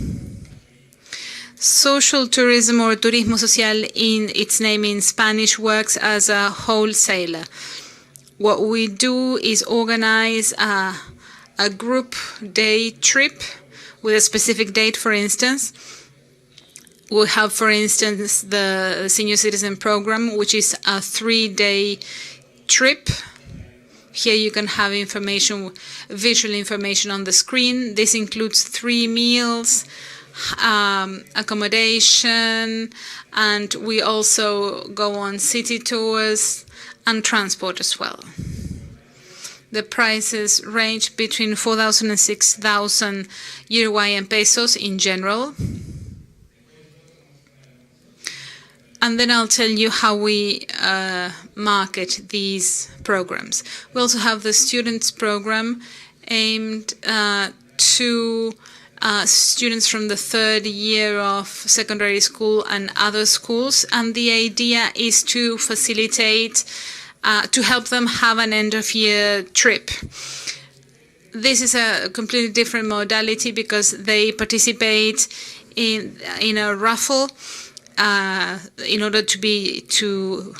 Social tourism, or turismo social in its name in Spanish, works as a wholesaler. What we do is organize a group day trip with a specific date, for instance. We have, for instance, the Senior Citizen Program, which is a 3-day trip. Here you can have information, visual information on the screen. This includes 3 meals, accommodation, and we also go on city tours and transport as well. The prices range between 4,000 and 6,000 Uruguayan pesos in general. And then I'll tell you how we market these programs. We also have the students program aimed to students from the 3rd year of secondary school and other schools. And the idea is to facilitate, to help them have an end-of-year trip. This is a completely different modality because they participate in a raffle in order to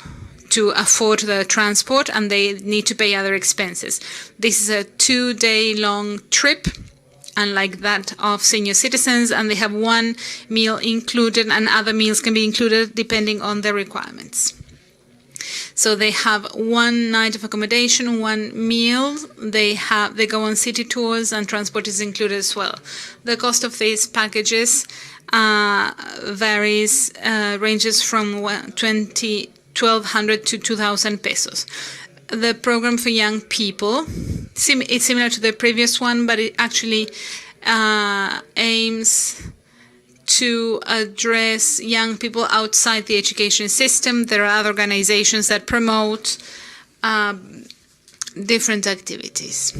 afford the transport, and they need to pay other expenses. This is a 2-day-long trip, unlike that of senior citizens, and they have 1 meal included, and other meals can be included depending on their requirements. So they have 1 night of accommodation, 1 meal. They go on city tours, and transport is included as well. The cost of these packages ranges from 1,200 to 2,000 pesos. the program for young people. It's similar to the previous one, but it actually aims to address young people outside the education system. There are other organizations that promote different activities.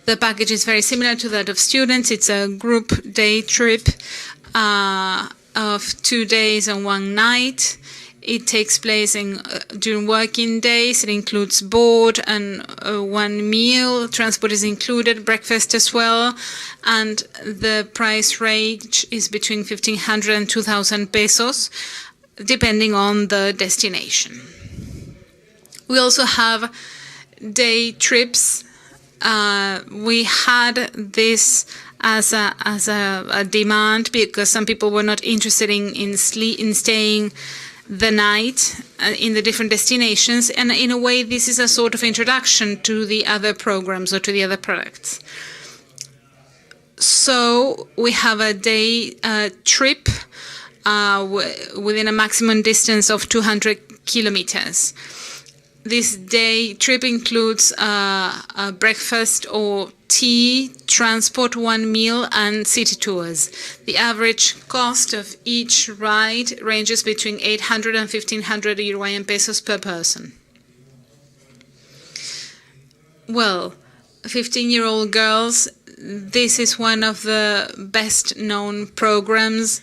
The package is very similar to that of students. It's a group day trip of 2 days and 1 night. It takes place during working days. It includes board and 1 meal. Transport is included, breakfast as well. And the price range is between 1,500 and 2,000 pesos, depending on the destination. We also have day trips. We had this as a demand because some people were not interested in staying the night in the different destinations, and in a way this is a sort of introduction to the other programs or to the other products. So we have a day trip within a maximum distance of 200 kilometers. This day trip includes a breakfast or tea, transport, 1 meal, and city tours. The average cost of each ride ranges between 800 and 1,500 Uruguayan pesos per person. Well, 15-year-old girls, this is one of the best-known programs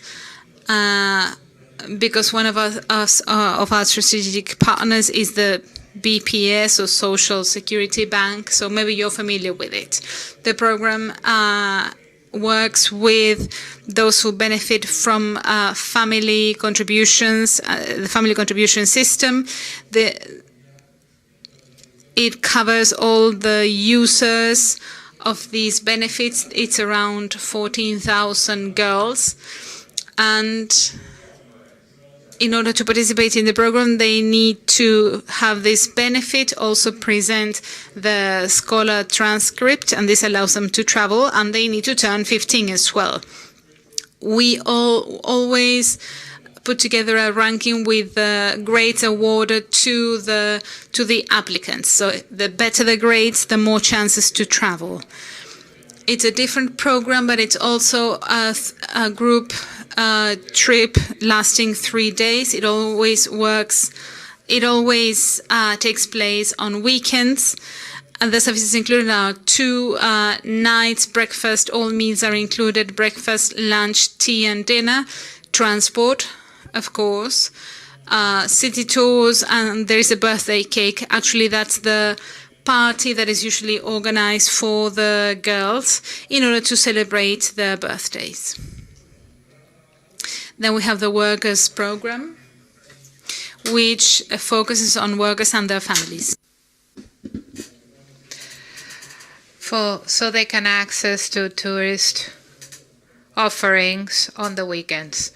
because one of our strategic partners is the BPS, or Social Security Bank, so maybe you're familiar with it. The program works with those who benefit from family contributions, the family contribution system. It covers all the users of these benefits. It's around 14,000 girls, and in order to participate in the program, they need to have this benefit, also present the scholar transcript, and this allows them to travel, and they need to turn 15 as well. We always put together a ranking with the grades awarded to the applicants. So the better the grades, the more chances to travel. It's a different program, but it's also a group trip lasting 3 days. It always works. It always takes place on weekends. And the services included are 2 nights, breakfast, all meals are included, breakfast, lunch, tea and dinner, transport, of course, city tours, and there is a birthday cake. Actually, that's the party that is usually organized for the girls in order to celebrate their birthdays. Then we have the workers program, which focuses on workers and their families. So they can access to tourist offerings on the weekends.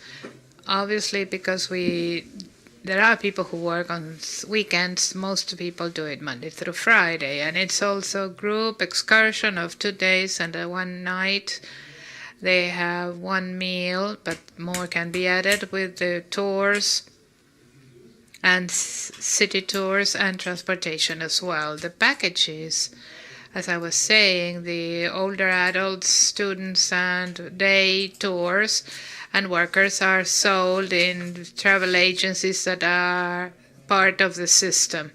Obviously, because there are people who work on weekends, most people do it Monday through Friday, and it's also group excursion of 2 days and 1 night. They have 1 meal, but more can be added with the tours and city tours and transportation as well. The packages, as I was saying, the older adults, students, and day tours and workers are sold in travel agencies that are part of the system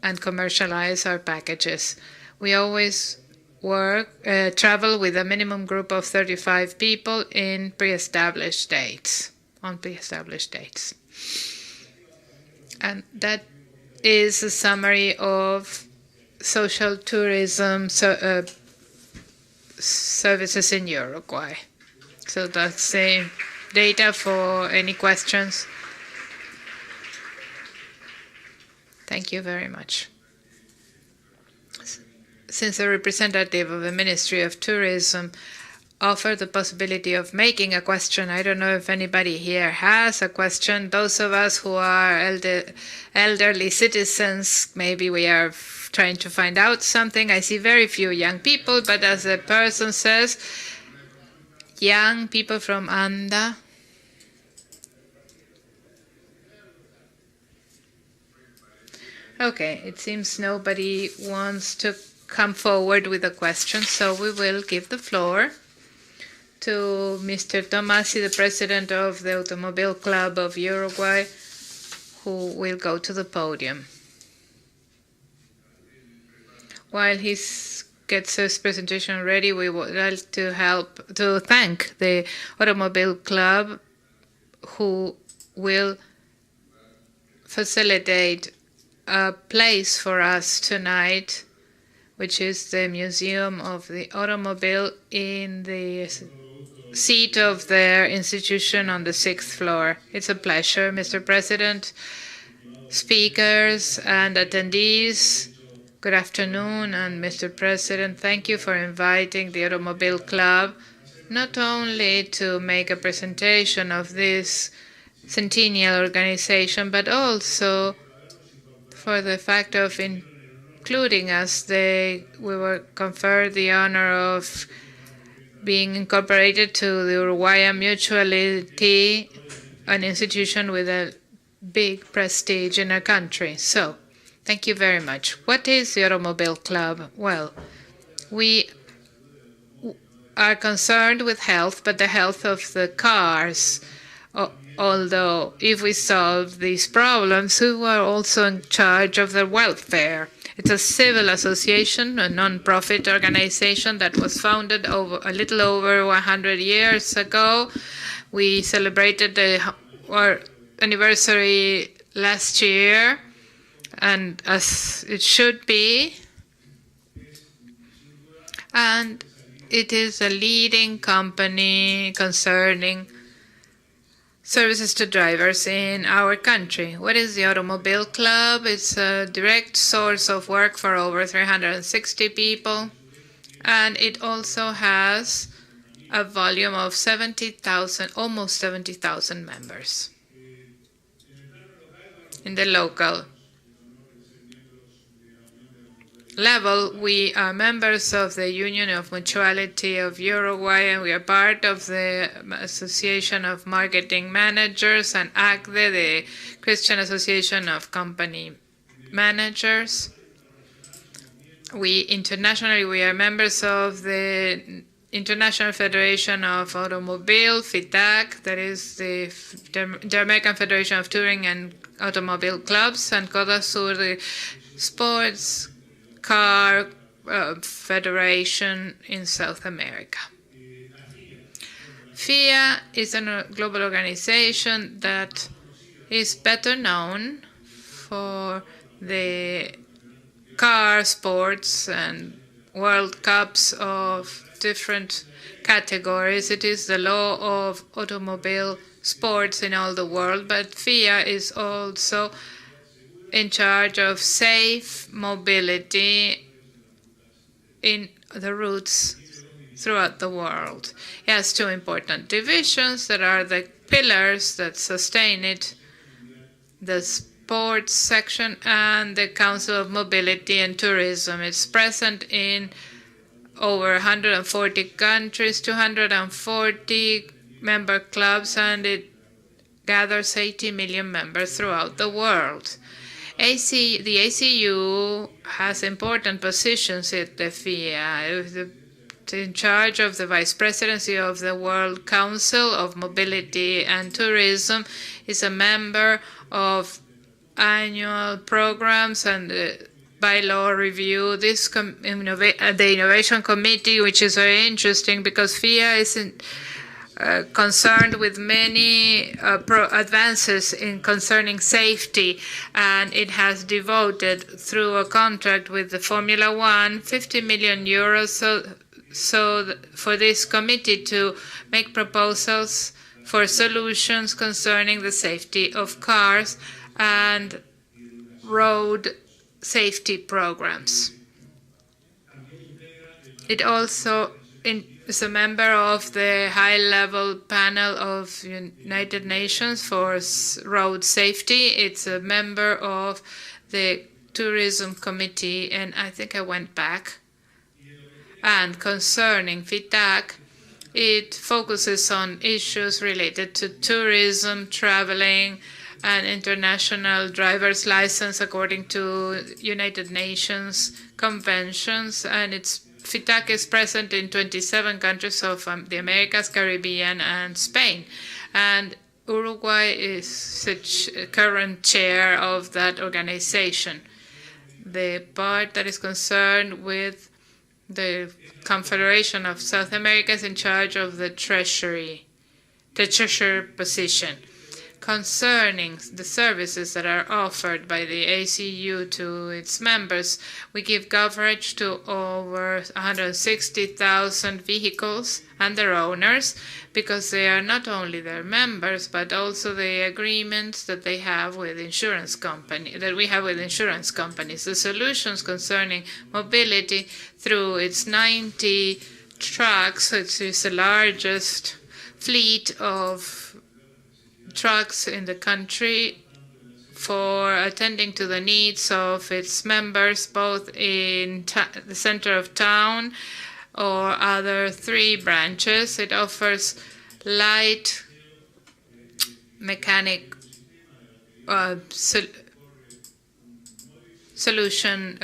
and commercialize our packages. We always travel with a minimum group of 35 people in pre-established dates, on pre-established dates. And that is a summary of social tourism services in Uruguay. So that's the data for any questions. Thank you very much. Since the representative of the Ministry of Tourism offered the possibility of making a question, I don't know if anybody here has a question. Those of us who are elderly citizens, maybe we are trying to find out something. I see very few young people, but as the person says, young people from ANDA. Okay, it seems nobody wants to come forward with a question, so we will give the floor to Mr. Tomasi, the president of the Automobile Club of Uruguay, who will go to the podium. While he gets his presentation ready, we would like to thank the Automobile Club, who will facilitate a place for us tonight, which is the Museum of the Automobile in the seat of their institution on the 6th floor. It's a pleasure, Mr. President, speakers and attendees. Good afternoon, and Mr. President, thank you for inviting the Automobile Club not only to make a presentation of this centennial organization, but also for the fact of including us. We were conferred the honor of being incorporated to the Uruguayan Mutuality, an institution with a big prestige in our country. So, thank you very much. What is the Automobile Club? Well, we are concerned with health, but the health of the cars. Although if we solve these problems, we are also in charge of their welfare. It's a civil association, a non-profit organization that was founded a little over 100 years ago. We celebrated our anniversary last year, and as it should be. And it is a leading company concerning services to drivers in our country. What is the Automobile Club? It's a direct source of work for over 360 people, and it also has a volume of 70,000, almost 70,000 members. In the local level, we are members of the Union of Mutuality of Uruguay, and we are part of the Association of Marketing Managers, and ACDE, the Christian Association of Company Managers. Internationally, we are members of the International Federation of Automobile, FITAC, that is the American Federation of Touring and Automobile Clubs, and CODASUR, the Sports Car Federation in South America. FIA is a global organization that is better known for the car sports and World Cups of different categories. It is the law of automobile sports in all the world, but FIA is also in charge of safe mobility in the routes throughout the world. It has two important divisions that are the pillars that sustain it: the sports section and the Council of Mobility and Tourism. It's present in over 140 countries, 240 member clubs, and it gathers 80 million members throughout the world. The ACU has important positions at the FIA. It's in charge of the vice presidency of the World Council of Mobility and Tourism, is a member of annual programs and by law review. The Innovation Committee, which is very interesting because FIA is concerned with many advances concerning safety, and it has devoted through a contract with the Formula One 50 million euros for this committee to make proposals for solutions concerning the safety of cars and road safety programs. It also is a member of the high-level panel of United Nations for road safety. It's a member of the Tourism Committee, and I think I went back. And concerning FITAC, it focuses on issues related to tourism, traveling, an international driver's license according to United Nations conventions, and FITAC is present in 27 countries of the Americas, Caribbean, and Spain. And Uruguay is such a current chair of that organization. The part that is concerned with the Confederation of South America is in charge of the treasurer position. Concerning the services that are offered by the ACU to its members, we give coverage to over 160,000 vehicles and their owners, because they are not only their members, but also the agreements that they have with insurance companies, The solutions concerning mobility through its 90 trucks, which is the largest fleet of trucks in the country for attending to the needs of its members, both in the center of town or other 3 branches. It offers light mechanic problem solution,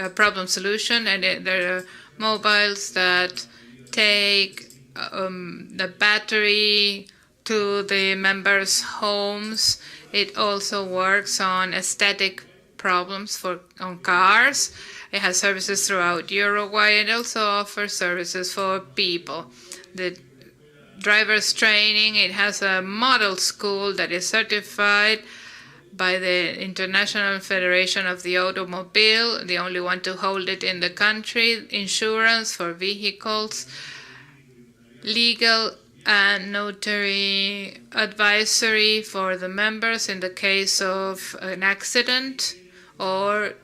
and there are mobiles that take the battery to the members' homes. It also works on aesthetic problems on cars. It has services throughout Uruguay, and also offers services for people. The driver's training, it has a model school that is certified by the International Federation of the Automobile, the only one to hold it in the country. Insurance for vehicles, legal and notary advisory for the members in the case of an accident or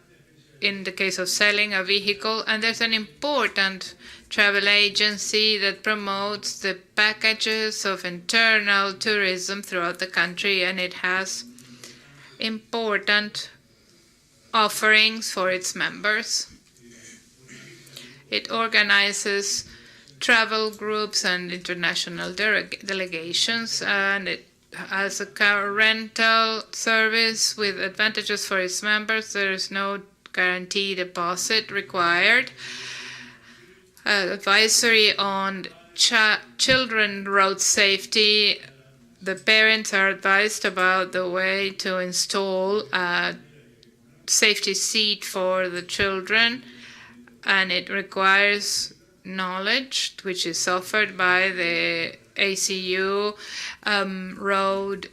in the case of selling a vehicle. And there's an important travel agency that promotes the packages of internal tourism throughout the country, and it has important offerings for its members. It organizes travel groups and international delegations, and it has a car rental service with advantages for its members. There is no guarantee deposit required. Advisory on children road safety. The parents are advised about the way to install a safety seat for the children, and it requires knowledge, which is offered by the ACU, road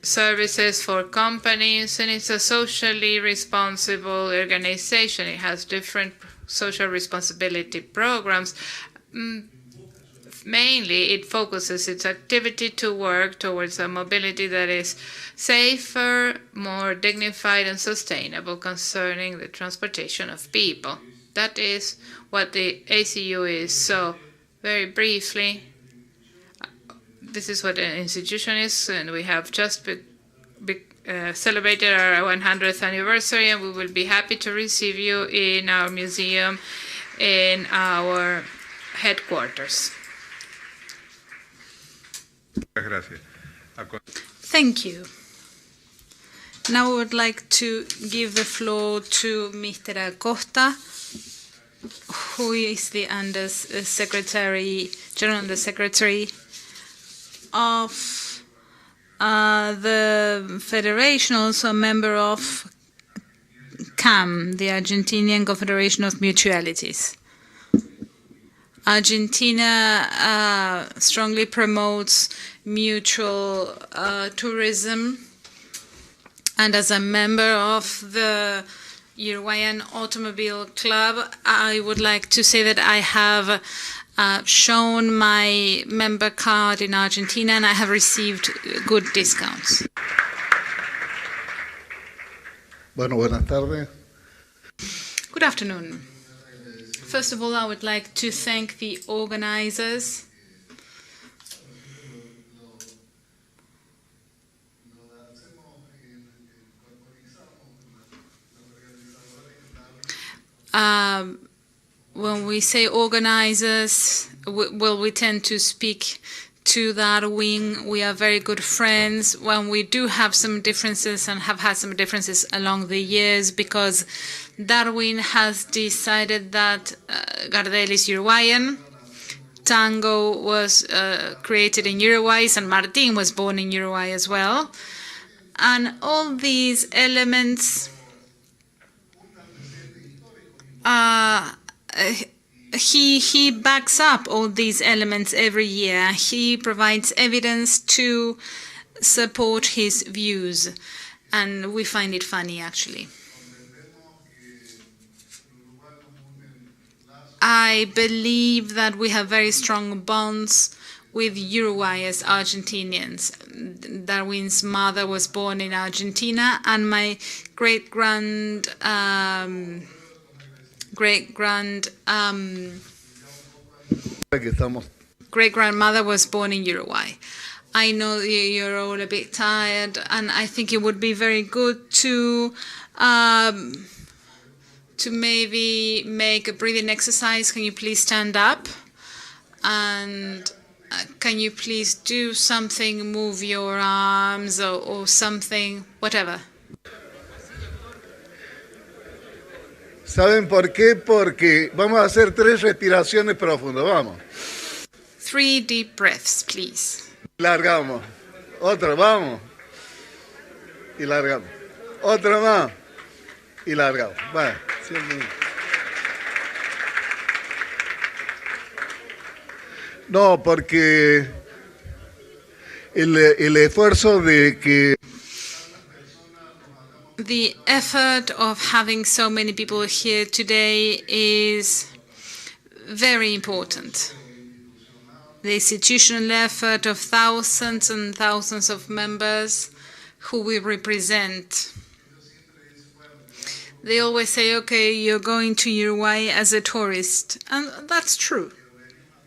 services for companies, and it's a socially responsible organization. It has different social responsibility programs. Mainly, it focuses its activity to work towards a mobility that is safer, more dignified, and sustainable concerning the transportation of people. That is what the ACU is. So, very briefly, this is what an institution is, and we have just celebrated our 100th anniversary, and we will be happy to receive you in our museum, in our headquarters. Thank you. Now I would like to give the floor to Mr. Acosta, who is the General Undersecretary of the Federation, also a member of CAM, the Argentinian Confederation of Mutualities. Argentina strongly promotes mutual tourism, and as a member of the Uruguayan Automobile Club, I would like to say that I have shown my member card in Argentina, and I have received good discounts. Bueno, buenas tardes. Good afternoon. First of all, I would like to thank the organizers when we say organizers, well, we tend to speak to Darwin. We are very good friends when we do have some differences and have had some differences along the years, because Darwin has decided that Gardel is Uruguayan. Tango was created in Uruguay, San Martin was born in Uruguay as well. And all these elements he backs up all these elements every year. He provides evidence to support his views, and we find it funny, actually. I believe that we have very strong bonds with Uruguay as Argentinians. Darwin's mother was born in Argentina, and my great-grandmother was born in Uruguay. I know you're all a bit tired, and I think it would be very good to maybe make a breathing exercise. Can you please stand up? And can you please do something, move your arms or something, whatever. ¿Saben por qué? Porque vamos a hacer 3 respiraciones profundas. Vamos. 3 deep breaths, please. Largamos. Otra, vamos. Y largamos. Otra más. Y largamos. Bueno, siempre. No, porque el esfuerzo de que... The effort of having so many people here today is very important. The institutional effort of thousands and thousands of members who we represent. They always say, okay, you're going to Uruguay as a tourist. And that's true.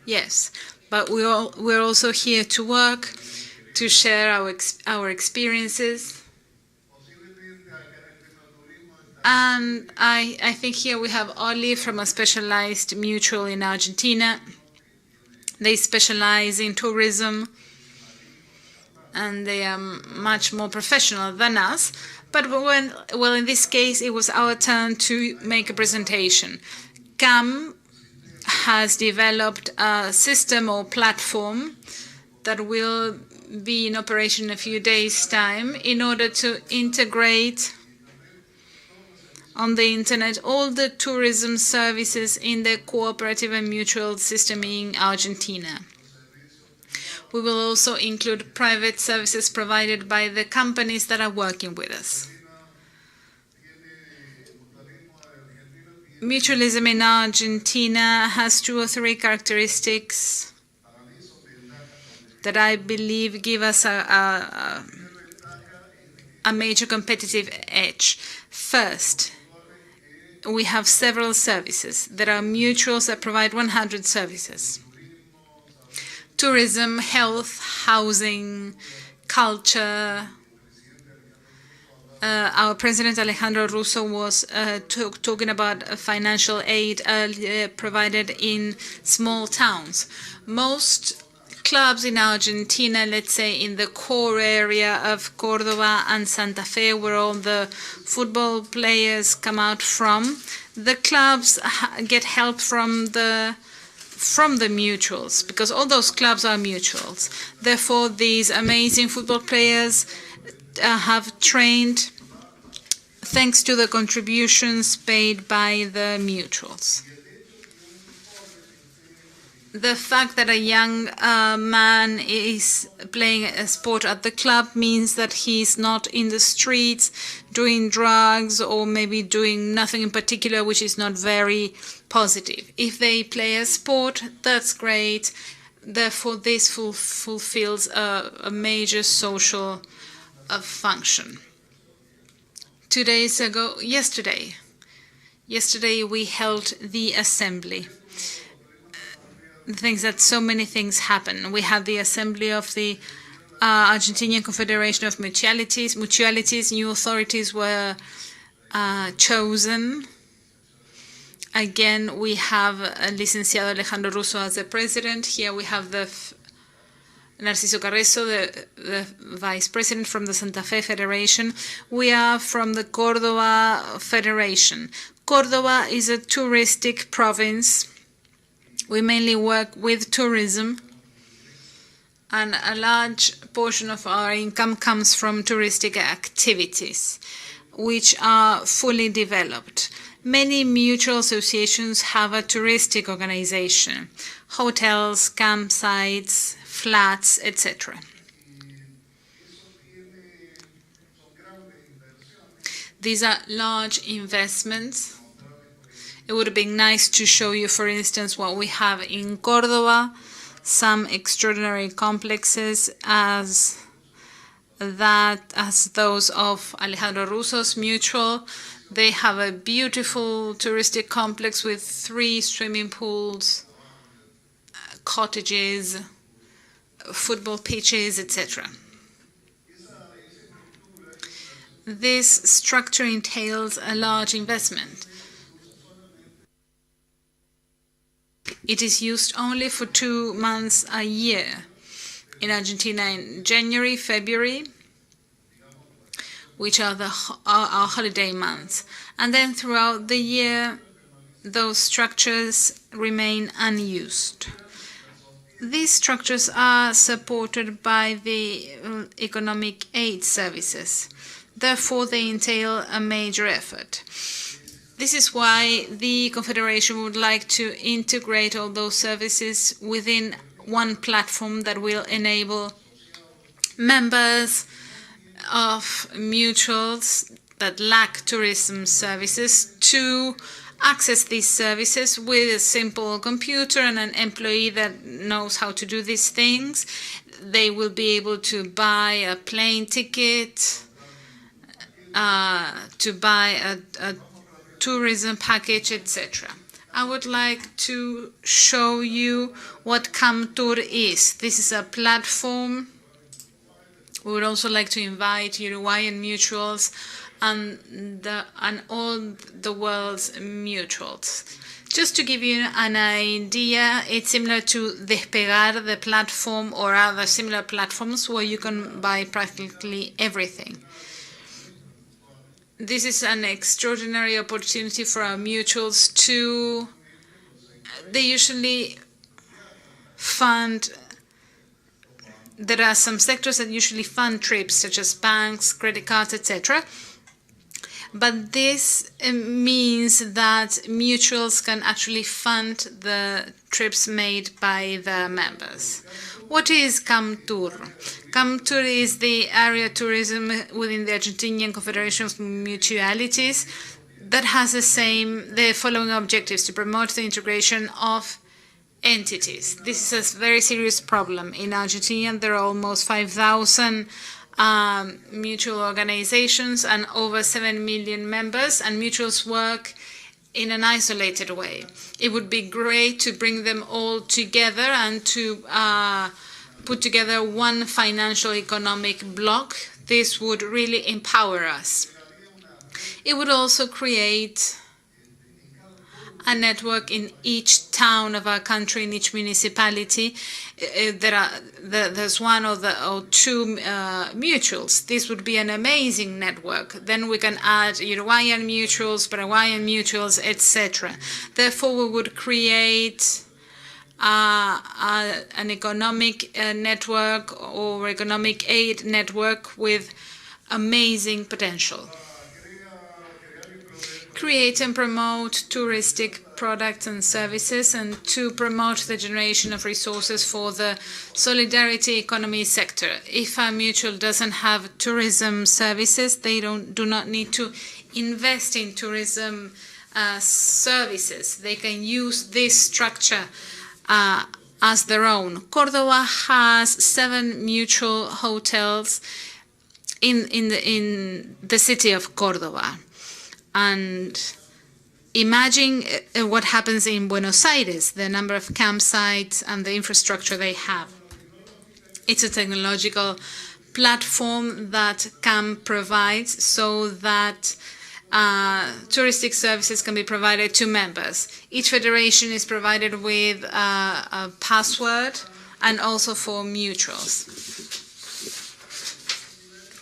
Yes. But we're also here to work, to share our experiences. And I think here we have Oli from a specialized mutual in Argentina. They specialize in tourism, and they are much more professional than us. But in this case, it was our turn to make a presentation. CAM has developed a system or platform that will be in operation in a few days' time in order to integrate on the internet all the tourism services in the cooperative and mutual system in Argentina. We will also include private services provided by the companies that are working with us. Mutualism in Argentina has 2 or 3 characteristics that I believe give us a major competitive edge. First, we have several services. There are mutuals that provide 100 services. Tourism, health, housing, culture. Our President Alejandro Russo was talking about financial aid provided in small towns. Most clubs in Argentina, let's say in the core area of Córdoba and Santa Fe, where all the football players come out from, the clubs get help from the mutuals, because all those clubs are mutuals. Therefore, these amazing football players have trained thanks to the contributions paid by the mutuals. The fact that a young man is playing a sport at the club means that he's not in the streets doing drugs or maybe doing nothing in particular, which is not very positive. If they play a sport, that's great. Therefore, this fulfills a major social function. 2 days ago, yesterday we held the assembly. The things that so many things happen. We had the assembly of the Argentinian Confederation of Mutualities. New authorities were chosen. Again, we have Licenciado Alejandro Russo as the president. Here we have the Narciso Carrezo, the Vice President from the Santa Fe Federation. We are from the Córdoba Federation. Córdoba is a touristic province. We mainly work with tourism, and a large portion of our income comes from touristic activities, which are fully developed. Many mutual associations have a touristic organization, hotels, campsites, flats, etc. These are large investments. It would have been nice to show you, for instance, what we have in Córdoba, some extraordinary complexes as those of Alejandro Russo's Mutual. They have a beautiful touristic complex with 3 swimming pools, cottages, football pitches, etc. This structure entails a large investment. It is used only for 2 months a year. In Argentina, in January, February, which are our holiday months. And then throughout the year, those structures remain unused. These structures are supported by the economic aid services. Therefore, they entail a major effort. This is why the Confederation would like to integrate all those services within one platform that will enable members of mutuals that lack tourism services to access these services with a simple computer and an employee that knows how to do these things. They will be able to buy a plane ticket, to buy a tourism package, etc. I would like to show you what CamTour is. This is a platform. We would also like to invite Uruguayan mutuals and all the world's mutuals. Just to give you an idea, it's similar to Despegar, the platform, or other similar platforms where you can buy practically everything. This is an extraordinary opportunity for our mutuals to, they usually fund, there are some sectors that usually fund trips, such as banks, credit cards, etc. But this means that mutuals can actually fund the trips made by the members. What is CamTour? CamTour is the area tourism within the Argentinian Confederation of Mutualities that has the following objectives: to promote the integration of entities. This is a very serious problem. In Argentina, there are almost 5,000 mutual organizations and over 7 million members, and mutuals work in an isolated way. It would be great to bring them all together and to put together one financial economic bloc. This would really empower us. It would also create a network in each town of our country, in each municipality. There's one or two mutuals. This would be an amazing network. Then we can add Uruguayan mutuals, Paraguayan mutuals, etc. Therefore, we would create an economic network or economic aid network with amazing potential. Create and promote touristic products and services, and to promote the generation of resources for the solidarity economy sector. If a mutual doesn't have tourism services, they do not need to invest in tourism services. They can use this structure as their own. Córdoba has 7 mutual hotels in the city of Córdoba. And imagine what happens in Buenos Aires, the number of campsites and the infrastructure they have. It's a technological platform that CAM provides so that touristic services can be provided to members. Each federation is provided with a password, and also for mutuals.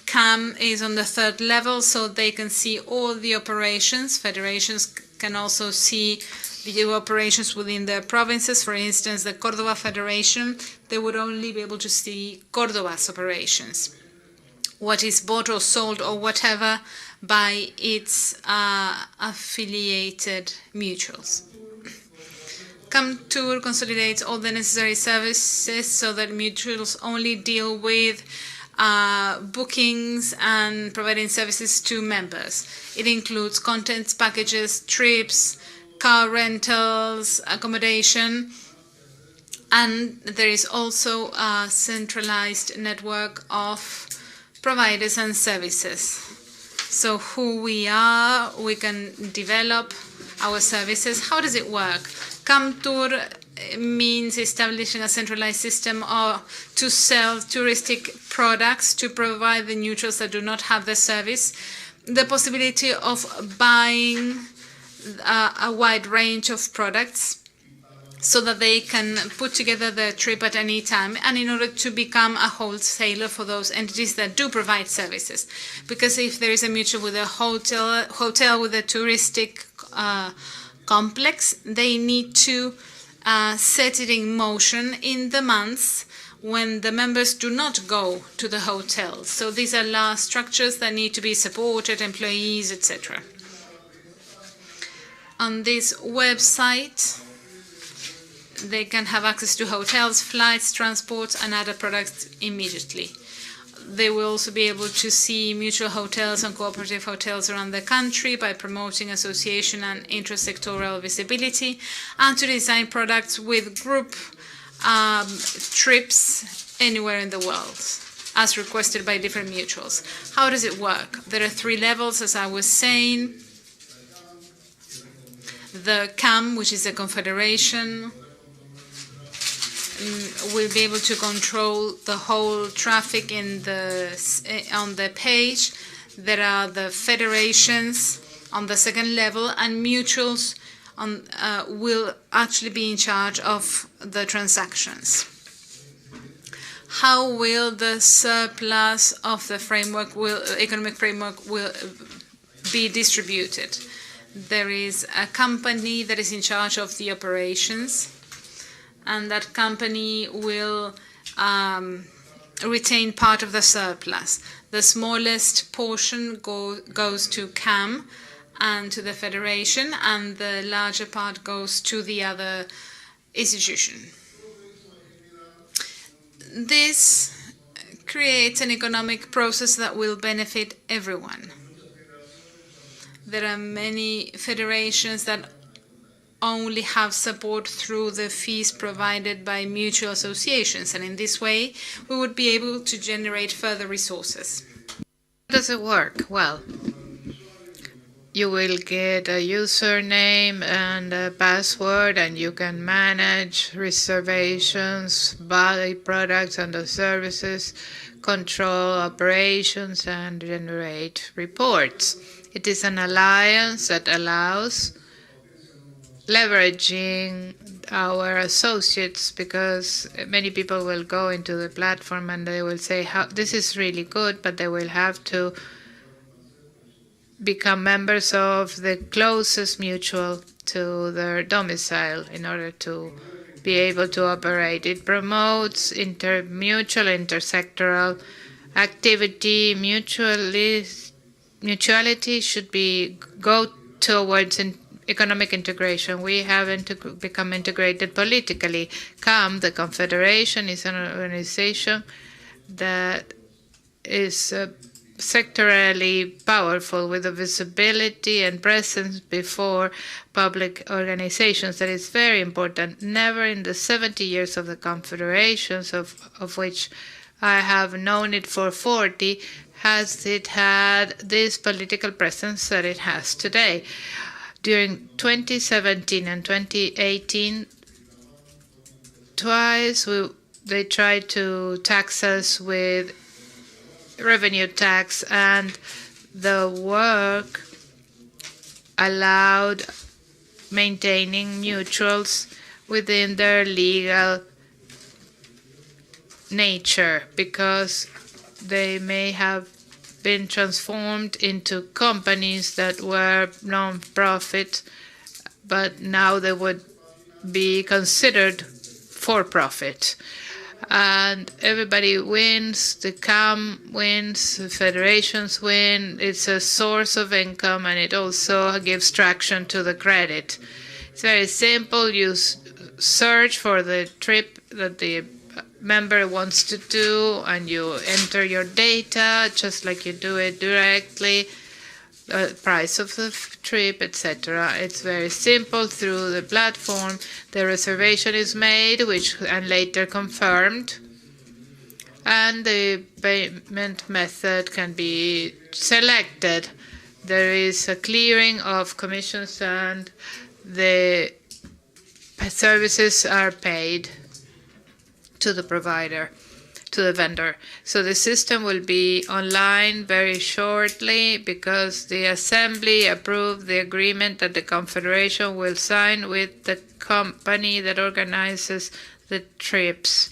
CAM is on the third level, so they can see all the operations. Federations can also see the operations within their provinces. For instance, the Córdoba Federation, they would only be able to see Córdoba's operations. What is bought or sold or whatever by its affiliated mutuals. CAMTUR consolidates all the necessary services so that mutuals only deal with bookings and providing services to members. It includes contents, packages, trips, car rentals, accommodation, and there is also a centralized network of providers and services. So who we are, we can develop our services. How does it work? CAMTUR means establishing a centralized system to sell touristic products to provide the neutrals that do not have the service the possibility of buying a wide range of products so that they can put together the trip at any time, and in order to become a wholesaler for those entities that do provide services. Because if there is a mutual with a hotel with a touristic complex, they need to set it in motion in the months when the members do not go to the hotel. So these are large structures that need to be supported, employees, etc. On this website, they can have access to hotels, flights, transports, and other products immediately. They will also be able to see mutual hotels and cooperative hotels around the country by promoting association and intersectoral visibility, and to design products with group trips anywhere in the world, as requested by different mutuals. How does it work? There are 3 levels, as I was saying. The CAM, which is a confederation, will be able to control the whole traffic on the page. There are the federations on the second level, and mutuals will actually be in charge of the transactions. How will the surplus of the economic framework will be distributed? There is a company that is in charge of the operations, and that company will retain part of the surplus. The smallest portion goes to CAM and to the federation, and the larger part goes to the other institution. This creates an economic process that will benefit everyone. There are many federations that only have support through the fees provided by mutual associations, and in this way we would be able to generate further resources. How does it work? Well, you will get a username and a password, and you can manage reservations, buy products and the services, control operations, and generate reports. It is an alliance that allows leveraging our associates, because many people will go into the platform and they will say, this is really good, but they will have to become members of the closest mutual to their domicile in order to be able to operate. It promotes mutual, intersectoral activity. Mutuality should go towards economic integration. We haven't become integrated politically. CAM, the Confederation, is an organization that is sectorally powerful, with a visibility and presence before public organizations. That is very important. Never in the 70 years of the confederations, of which I have known it for 40, has it had this political presence that it has today. During 2017 and 2018, twice they tried to tax us with revenue tax, and the work allowed maintaining mutuals within their legal nature because they may have been transformed into companies that were non-profit, but now they would be considered for profit. And everybody wins, the CAM wins, the federations win. It's a source of income, and it also gives traction to the credit. It's very simple. You search for the trip that the member wants to do, and you enter your data just like you do it directly, price of the trip, etc. It's very simple through the platform. The reservation is made, and later confirmed, and the payment method can be selected. There is a clearing of commissions, and the services are paid to the provider, to the vendor. So the system will be online very shortly because the Assembly approved the agreement that the Confederation will sign with the company that organizes the trips.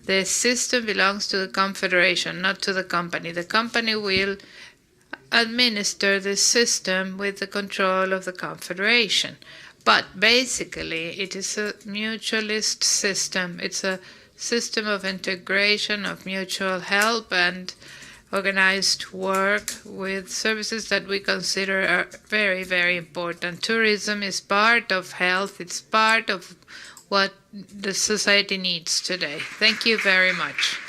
The system belongs to the Confederation, not to the company. The company will administer the system with the control of the Confederation. But basically, it is a mutualist system. It's a system of integration, of mutual help and organized work with services that we consider are very, very important. Tourism is part of health. It's part of what the society needs today. Thank you very much.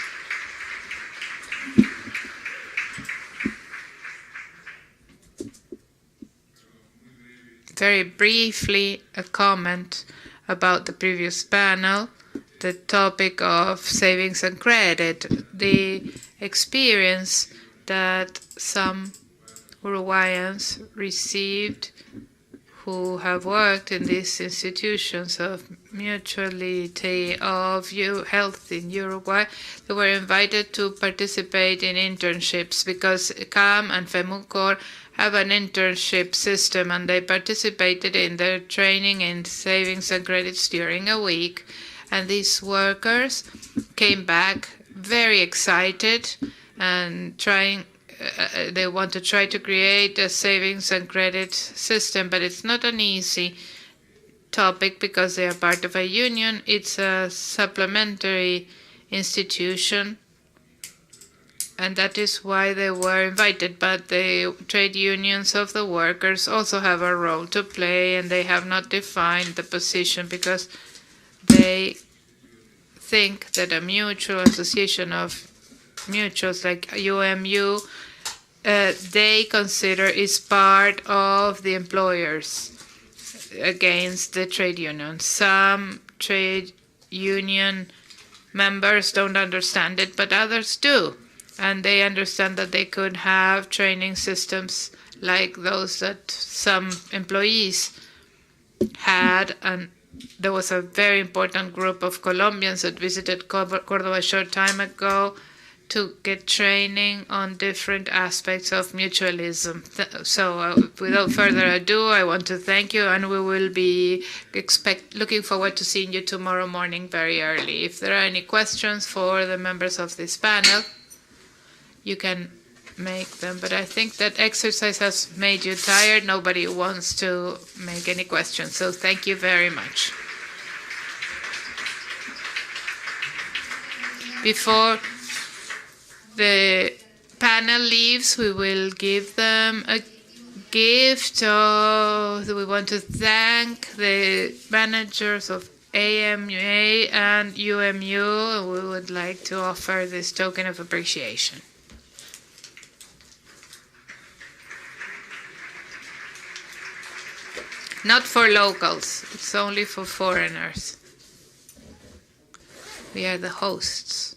Very briefly, a comment about the previous panel. The topic of savings and credit, the experience that some Uruguayans received who have worked in these institutions of mutuality of health in Uruguay. They were invited to participate in internships because CAM and FEMUCOR have an internship system, and they participated in their training in savings and credits during a week. And these workers came back very excited and they want to try to create a savings and credit system, but it's not an easy topic because they are part of a union. It's a supplementary institution, and that is why they were invited. But the trade unions of the workers also have a role to play, and they have not defined the position because they think that a mutual association of mutuals like UMU, they consider is part of the employers against the trade union. Some trade union members don't understand it, but others do. And they understand that they could have training systems like those that some employees had. And there was a very important group of Colombians that visited Cordoba a short time ago to get training on different aspects of mutualism. So without further ado, I want to thank you, and we will be looking forward to seeing you tomorrow morning very early. If there are any questions for the members of this panel, you can make them. But I think that exercise has made you tired. Nobody wants to make any questions. So thank you very much. Before the panel leaves, we will give them a gift. We want to thank the managers of AMA and UMU. We would like to offer this token of appreciation. Not for locals, it's only for foreigners. We are the hosts.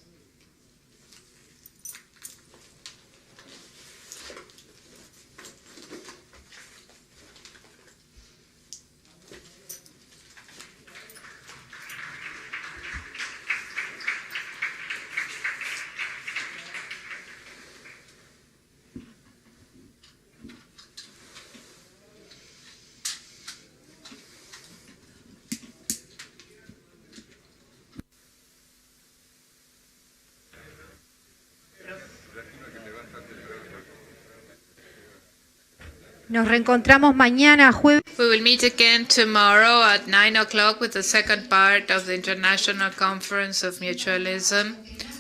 Nos reencontramos mañana jueves. We will meet again tomorrow at 9 o'clock with the second part of the International Conference of Mutualism.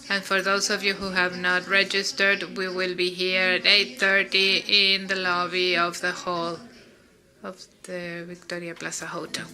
And for those of you who have not registered, we will be here at 8:30 in the lobby of the hall of the Victoria Plaza Hotel.